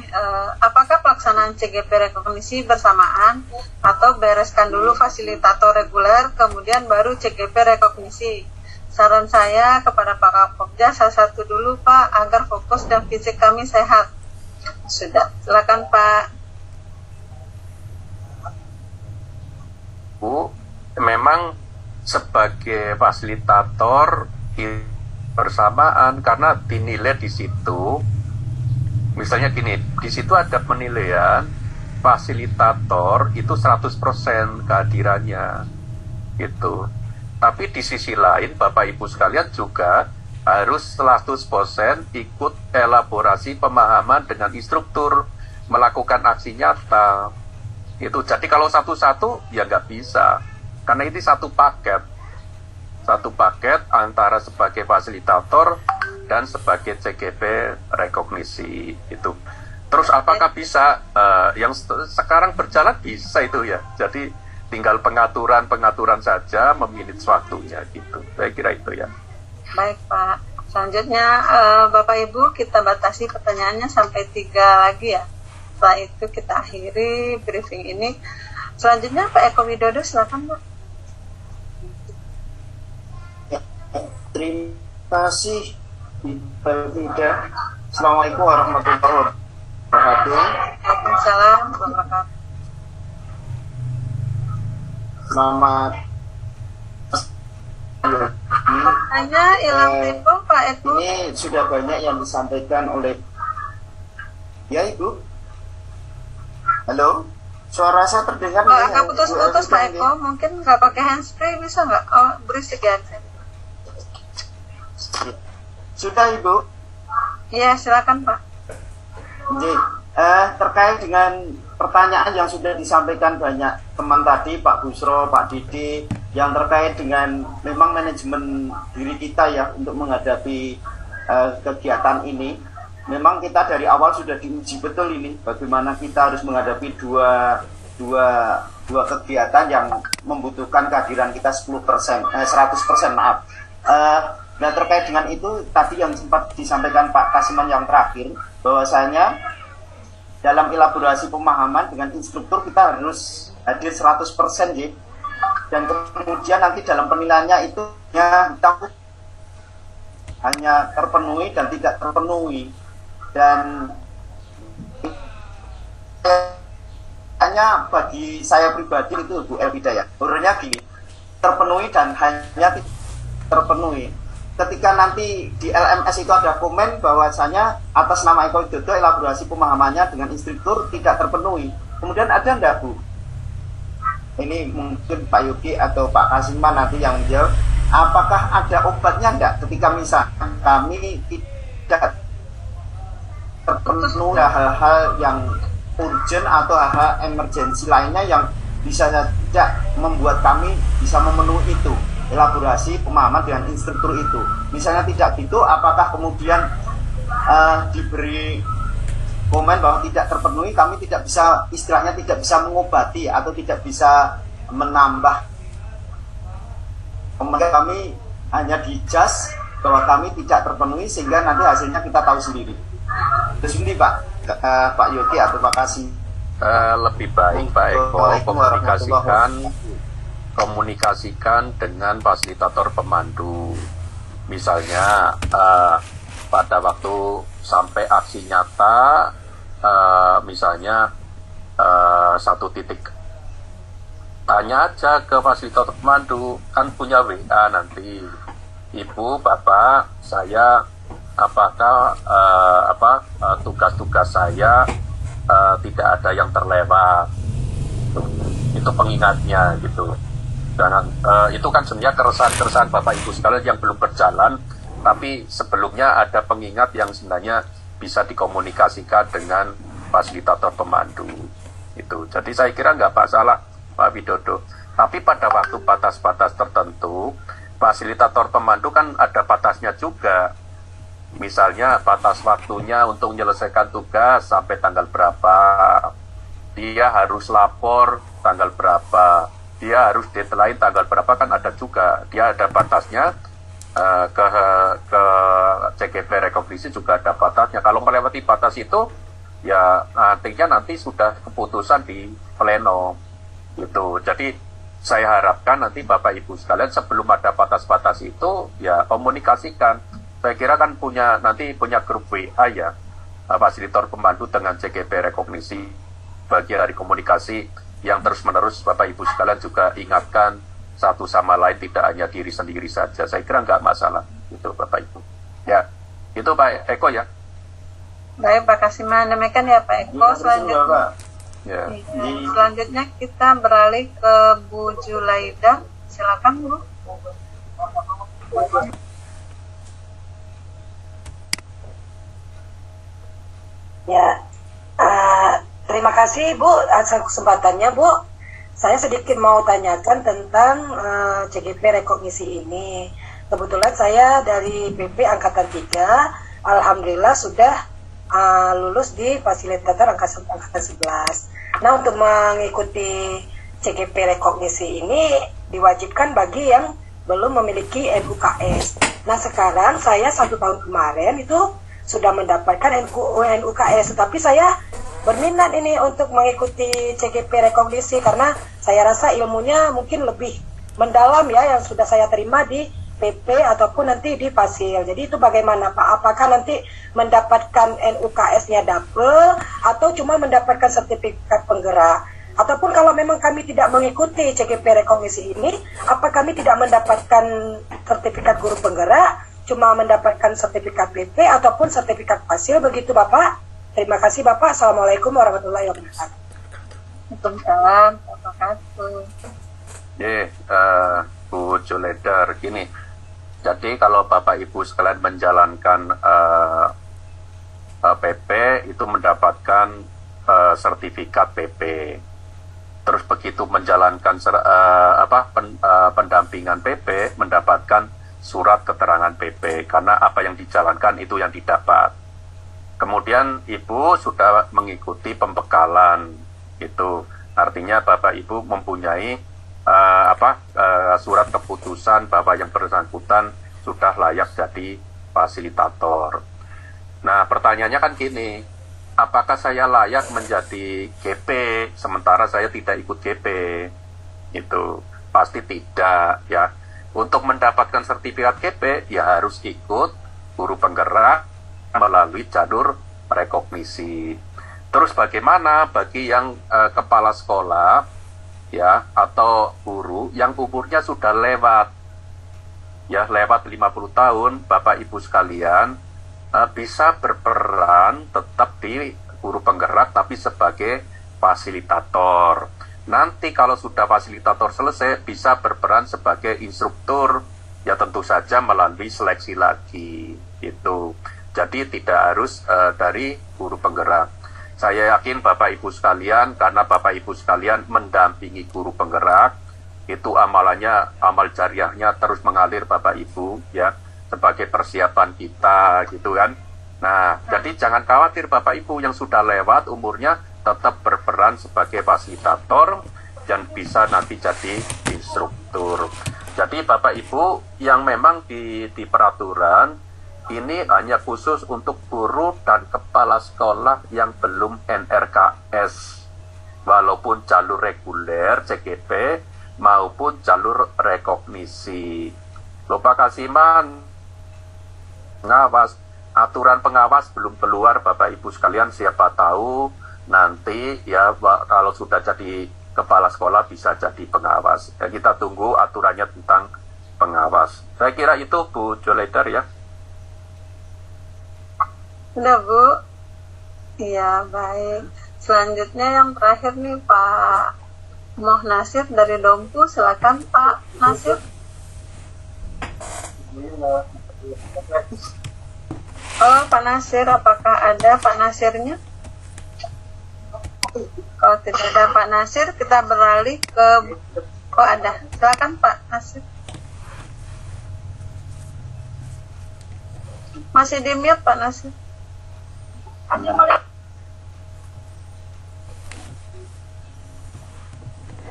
Apakah pelaksanaan CGP rekognisi bersamaan atau bereskan dulu fasilitator reguler, kemudian baru CGP rekognisi? Saran saya kepada Pak Kapokja, salah satu dulu Pak, agar fokus dan fisik kami sehat. Sudah, silakan Pak. Bu, memang sebagai fasilitator bersamaan karena dinilai di situ, misalnya gini, di situ ada penilaian fasilitator itu 100% kehadirannya gitu. Tapi di sisi lain Bapak Ibu sekalian juga harus 100% ikut elaborasi pemahaman dengan instruktur, melakukan aksi nyata itu. Jadi kalau satu-satu ya nggak bisa, karena ini satu paket antara sebagai fasilitator dan sebagai CGP rekognisi itu. Terus apakah bisa yang sekarang berjalan bisa itu ya, jadi tinggal pengaturan saja, memanage waktunya gitu. Saya kira itu ya. Baik Pak, selanjutnya Bapak Ibu kita batasi pertanyaannya sampai 3 lagi ya. Setelah itu kita akhiri briefing ini. Selanjutnya Pak Eko Widodo, silakan Pak. Terima kasih Tidak. Assalamualaikum warahmatullahi wabarakatuh. Waalaikumsalam warahmatullahi wabarakatuh. Selamat Hanya hilang tempo Pak Eko. Ini sudah banyak yang disampaikan oleh ya Ibu. Halo, suara saya terdengar Agak putus-putus Pak Eko, mungkin nggak pakai handsfree bisa nggak? Oh, berisik ya. Sudah Ibu? Iya, silakan Pak. Jadi, terkait dengan pertanyaan yang sudah disampaikan banyak teman tadi, Pak Busro, Pak Didi, yang terkait dengan memang manajemen diri kita ya untuk menghadapi kegiatan ini. Memang kita dari awal sudah diuji betul ini, bagaimana kita harus menghadapi dua kegiatan yang membutuhkan kehadiran kita 100% maaf. Nah terkait dengan itu tadi yang sempat disampaikan Pak Kasiman yang terakhir, bahwasanya dalam elaborasi pemahaman dengan instruktur kita harus hadir 100% ya. Dan kemudian nanti dalam penilaiannya itu hanya terpenuhi dan tidak terpenuhi. Dan hanya bagi saya pribadi itu Bu Elvida ya, urutnya gini, terpenuhi dan hanya terpenuhi. Ketika nanti di LMS itu ada komen bahwasanya atas nama Eko Widodo elaborasi pemahamannya dengan instruktur tidak terpenuhi. Kemudian ada enggak Bu? Ini mungkin Pak Yogi atau Pak Kasiman nanti yang menjawab. Apakah ada obatnya enggak ketika misalkan kami tidak terpenuhi hal-hal yang urgent atau hal-hal emergensi lainnya yang bisa tidak membuat kami bisa memenuhi itu, elaborasi pemahaman dengan instruktur itu. Misalnya tidak gitu, apakah kemudian diberi komen bahwa tidak terpenuhi, kami tidak bisa, istilahnya tidak bisa mengobati atau tidak bisa menambah. Kemudian kami hanya di-just bahwa kami tidak terpenuhi sehingga nanti hasilnya kita tahu sendiri. Terus ini Pak Yogi atau Pak Kasih. Lebih baik Pak Eko komunikasikan dengan fasilitator pemandu. Misalnya pada waktu sampai aksi nyata misalnya satu titik, tanya aja ke fasilitator pemandu, kan punya WA nanti, Ibu, Bapak, saya apakah tugas-tugas saya tidak ada yang terlewat, itu pengingatnya gitu. Dan itu kan sebenarnya keresahan-keresahan Bapak Ibu sekalian yang belum berjalan, tapi sebelumnya ada pengingat yang sebenarnya bisa dikomunikasikan dengan fasilitator pemandu itu. Jadi saya kira nggak masalah Pak Widodo, tapi pada waktu batas-batas tertentu fasilitator pemandu kan ada batasnya juga. Misalnya batas waktunya untuk menyelesaikan tugas sampai tanggal berapa, dia harus lapor tanggal berapa, dia harus deadline tanggal berapa, kan ada juga, dia ada batasnya. Ke CGP rekognisi juga ada batasnya. Kalau melewati batas itu, ya artinya nanti sudah keputusan di pleno gitu. Jadi saya harapkan nanti Bapak Ibu sekalian sebelum ada batas-batas itu ya komunikasikan. Saya kira kan nanti punya grup WA ya, fasilitator pemandu dengan CGP rekognisi, bagian dari komunikasi yang terus-menerus Bapak Ibu sekalian juga ingatkan satu sama lain, tidak hanya diri sendiri saja. Saya kira nggak masalah itu Bapak Ibu. Ya, itu Pak Eko ya. Baik Pak Kasiman, demikian ya Pak Eko. Selanjutnya, ya. Selanjutnya kita beralih ke Bu Julaida. Silakan Bu. Ya, terima kasih Bu atas kesempatannya Bu. Saya sedikit mau tanyakan tentang CGP rekognisi ini. Kebetulan saya dari PP Angkatan 3, alhamdulillah sudah lulus di fasilitator Angkatan 11. Nah, untuk mengikuti CGP rekognisi ini diwajibkan bagi yang belum memiliki NUKS. Nah, sekarang saya 1 tahun kemarin itu sudah mendapatkan NUKS, tetapi saya berminat ini untuk mengikuti CGP rekognisi karena saya rasa ilmunya mungkin lebih mendalam ya yang sudah saya terima di PP ataupun nanti di Fasil. Jadi itu bagaimana Pak? Apakah nanti mendapatkan NUKS-nya double atau cuma mendapatkan sertifikat penggerak? Ataupun kalau memang kami tidak mengikuti CGP rekognisi ini, apa kami tidak mendapatkan sertifikat guru penggerak, cuma mendapatkan sertifikat PP ataupun sertifikat Fasil, begitu Bapak? Terima kasih Bapak. Assalamualaikum warahmatullahi wabarakatuh. Waalaikumsalam wabarakatuh. Bu Juledar, gini. Jadi kalau Bapak Ibu sekalian menjalankan PP itu mendapatkan sertifikat PP. Terus begitu menjalankan pendampingan PP mendapatkan surat keterangan PP, karena apa yang dijalankan itu yang didapat. Kemudian Ibu sudah mengikuti pembekalan, itu artinya Bapak Ibu mempunyai surat keputusan bahwa yang bersangkutan sudah layak jadi fasilitator. Nah, pertanyaannya kan gini, apakah saya layak menjadi GP sementara saya tidak ikut GP? Itu pasti tidak ya. Untuk mendapatkan sertifikat GP ya harus ikut guru penggerak melalui jalur rekognisi. Terus bagaimana bagi yang kepala sekolah ya atau guru yang umurnya sudah lewat 50 tahun, Bapak Ibu sekalian bisa berperan tetap di guru penggerak tapi sebagai fasilitator. Nanti kalau sudah fasilitator selesai bisa berperan sebagai instruktur, ya tentu saja melalui seleksi lagi itu. Jadi tidak harus dari guru penggerak. Saya yakin Bapak Ibu sekalian, karena Bapak Ibu sekalian mendampingi guru penggerak, itu amalannya, amal jariahnya terus mengalir Bapak Ibu, ya, sebagai persiapan kita, gitu kan. Nah, jadi jangan khawatir Bapak Ibu yang sudah lewat umurnya, tetap berperan sebagai fasilitator, dan bisa nanti jadi instruktur. Jadi Bapak Ibu yang memang di peraturan, ini hanya khusus untuk guru dan kepala sekolah yang belum NRKS, walaupun jalur reguler CGP maupun jalur rekognisi. Lupa Kasiman, pengawas, aturan pengawas belum keluar Bapak Ibu sekalian, siapa tahu nanti ya kalau sudah jadi kepala sekolah bisa jadi pengawas. Ya, kita tunggu aturannya tentang pengawas. Saya kira itu Bu Joledar ya. Sudah Bu. Iya baik. Selanjutnya yang terakhir nih Pak Moh Nasir dari Dompu. Silakan Pak Nasir. Oh Pak Nasir, apakah ada Pak Nasirnya? Kalau tidak ada Pak Nasir, kita beralih ke... Oh ada, silakan Pak Nasir. Masih di mute Pak Nasir.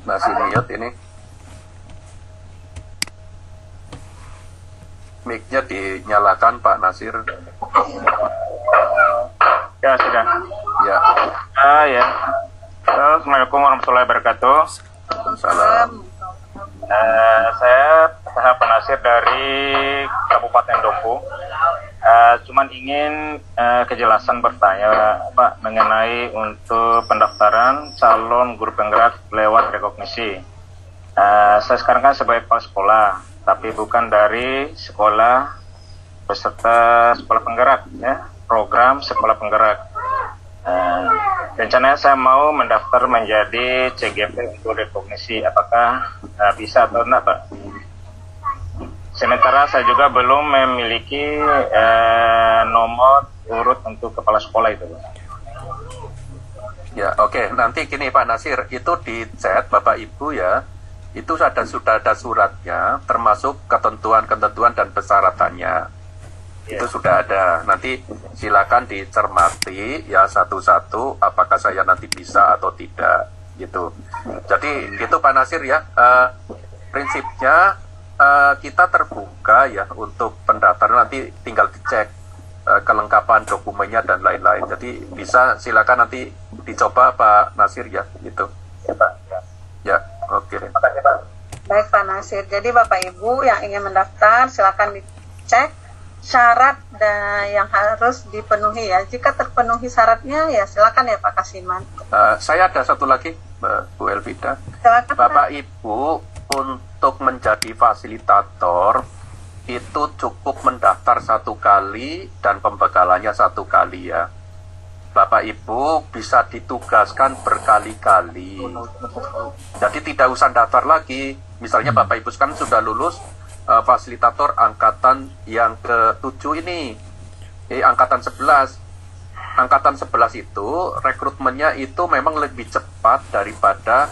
Masih mute ini. Mic-nya dinyalakan Pak Nasir. Ya sudah. Ya. Ya. Assalamualaikum warahmatullahi wabarakatuh. Salam. Saya Pak Nasir dari Kabupaten Dompu. Cuman ingin kejelasan bertanya Pak mengenai untuk pendaftaran calon guru penggerak lewat rekognisi. Saya sekarang kan sebagai kepala sekolah, tapi bukan dari sekolah peserta sekolah penggerak, ya, program sekolah penggerak. Rencananya saya mau mendaftar menjadi CGP untuk rekognisi, apakah bisa atau enggak Pak? Sementara saya juga belum memiliki nomor urut untuk kepala sekolah itu. Ya, oke. Nanti gini Pak Nasir, itu di chat Bapak Ibu ya, itu sudah ada suratnya, termasuk ketentuan-ketentuan dan persyaratannya. Itu sudah ada. Nanti silakan dicermati ya satu-satu, apakah saya nanti bisa atau tidak, gitu. Jadi gitu Pak Nasir ya. Prinsipnya kita terbuka ya untuk pendaftaran, nanti tinggal dicek kelengkapan dokumennya dan lain-lain. Jadi bisa silakan nanti dicoba Pak Nasir ya, gitu. Ya Pak. Ya, oke. Makasih Pak. Baik Pak Nasir. Jadi Bapak Ibu yang ingin mendaftar silakan dicek syarat yang harus dipenuhi ya. Jika terpenuhi syaratnya ya silakan ya Pak Kasiman. Saya ada satu lagi Bu Elvida. Silakan, Bapak Ibu untuk menjadi fasilitator itu cukup mendaftar 1 kali dan pembekalannya 1 kali ya. Bapak Ibu bisa ditugaskan berkali-kali. Jadi tidak usah daftar lagi. Misalnya Bapak Ibu sekarang sudah lulus fasilitator angkatan yang ke-7 ini, angkatan 11. Angkatan 11 itu rekrutmennya itu memang lebih cepat daripada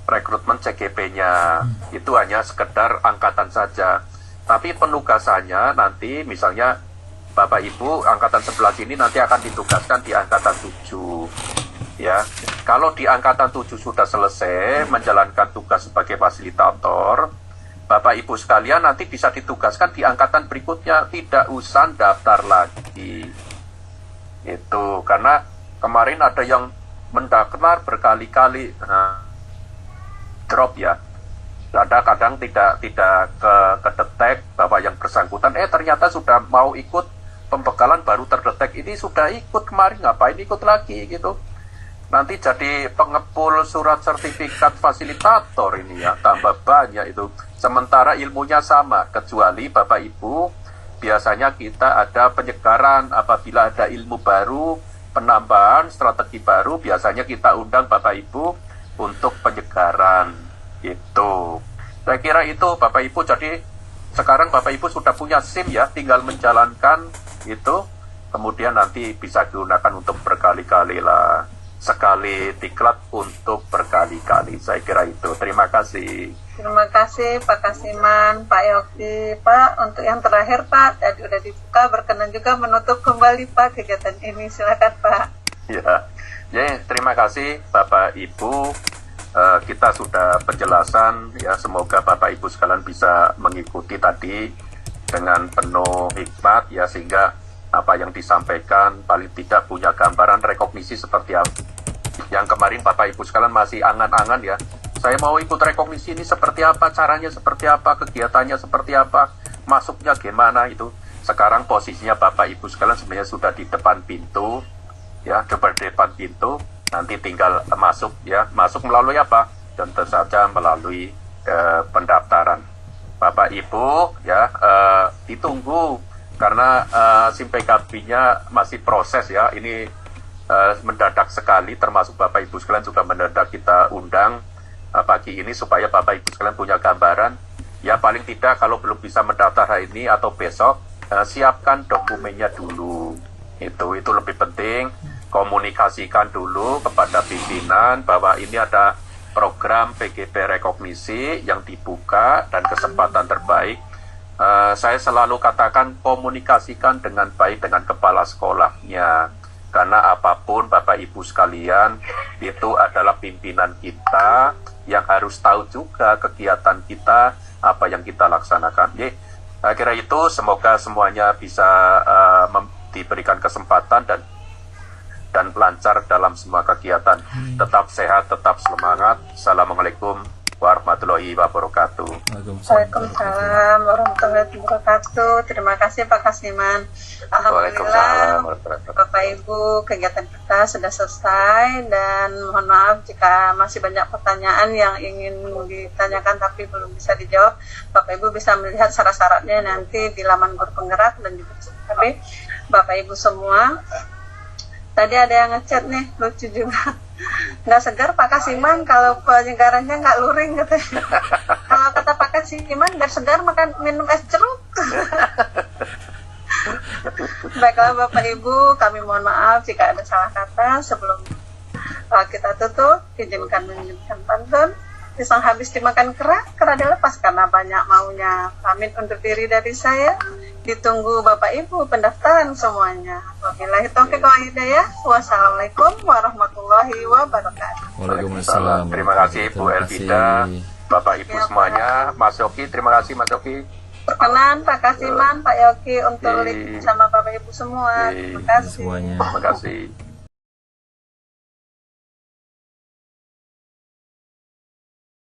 rekrutmen CGP-nya. Itu hanya sekedar angkatan saja. Tapi penugasannya nanti misalnya Bapak Ibu angkatan 11 ini nanti akan ditugaskan di angkatan 7. Ya. Kalau di angkatan 7 sudah selesai menjalankan tugas sebagai fasilitator, Bapak Ibu sekalian nanti bisa ditugaskan di angkatan berikutnya, tidak usah daftar lagi. Itu karena kemarin ada yang mendaftar berkali-kali drop ya. Kadang-kadang tidak kedetek bahwa yang bersangkutan ternyata sudah mau ikut pembekalan baru terdetek, ini sudah ikut kemarin ngapain ikut lagi gitu. Nanti jadi pengepul surat sertifikat fasilitator ini ya, tambah banyak itu. Sementara ilmunya sama, kecuali Bapak Ibu, biasanya kita ada penyegaran apabila ada ilmu baru, penambahan strategi baru, biasanya kita undang Bapak Ibu untuk penyegaran. Itu. Saya kira itu Bapak Ibu, jadi sekarang Bapak Ibu sudah punya SIM ya, tinggal menjalankan itu, kemudian nanti bisa digunakan untuk berkali-kali lah. Sekali diklat untuk berkali-kali. Saya kira itu. Terima kasih. Terima kasih Pak Kasiman, Pak Yogi. Pak, untuk yang terakhir Pak, tadi sudah dibuka, berkenan juga menutup kembali Pak kegiatan ini. Silakan Pak. Ya, terima kasih Bapak Ibu. Kita sudah penjelasan ya, semoga Bapak Ibu sekalian bisa mengikuti tadi dengan penuh hikmat ya, sehingga apa yang disampaikan paling tidak punya gambaran rekognisi seperti apa. Yang kemarin Bapak Ibu sekalian masih angan-angan ya, saya mau ikut rekognisi ini seperti apa, caranya seperti apa, kegiatannya seperti apa, masuknya gimana itu. Sekarang posisinya Bapak Ibu sekalian sebenarnya sudah di depan pintu ya, depan pintu. nanti tinggal masuk ya, masuk melalui apa? Tentu saja melalui pendaftaran. Bapak Ibu ya, ditunggu karena SIM PKB-nya masih proses ya, ini mendadak sekali, termasuk Bapak Ibu sekalian juga mendadak kita undang pagi ini supaya Bapak Ibu sekalian punya gambaran. Ya paling tidak kalau belum bisa mendaftar hari ini atau besok, siapkan dokumennya dulu. Itu lebih penting. Komunikasikan dulu kepada pimpinan bahwa ini ada program PGP rekognisi yang dibuka dan kesempatan terbaik. Saya selalu katakan komunikasikan dengan baik dengan kepala sekolahnya. Karena apapun Bapak Ibu sekalian, itu adalah pimpinan kita yang harus tahu juga kegiatan kita, apa yang kita laksanakan. Kira itu, semoga semuanya bisa diberikan kesempatan dan lancar dalam semua kegiatan. Tetap sehat, tetap semangat. Assalamualaikum warahmatullahi wabarakatuh. Waalaikumsalam warahmatullahi wabarakatuh. Terima kasih Pak Kasiman. Alhamdulillah Bapak Ibu, kegiatan kita sudah selesai dan mohon maaf jika masih banyak pertanyaan yang ingin ditanyakan tapi belum bisa dijawab. Bapak Ibu bisa melihat syarat-syaratnya nanti di laman grup penggerak dan juga tapi Bapak Ibu semua. Tadi ada yang ngechat nih, lucu juga. Nggak segar Pak Kasiman kalau penyegarannya nggak luring katanya. Kalau kata Pak Kasiman nggak segar makan minum es jeruk. Baiklah Bapak Ibu, kami mohon maaf jika ada salah kata. Sebelum kita tutup, izinkan menunjukkan pantun. Pisang habis dimakan kera dilepas karena banyak maunya. Pamit undur diri dari saya. Ditunggu Bapak Ibu pendaftaran semuanya. Wabillahi taufiq wal hidayah. Wassalamualaikum warahmatullahi wabarakatuh. Waalaikumsalam. Terima kasih Bu Elvida, Bapak Ibu semuanya. Mas Yoki, terima kasih Mas Yoki. Perkenan Pak Kasiman, Pak Yoki untuk link sama Bapak Ibu semua. Terima kasih. Terima kasih.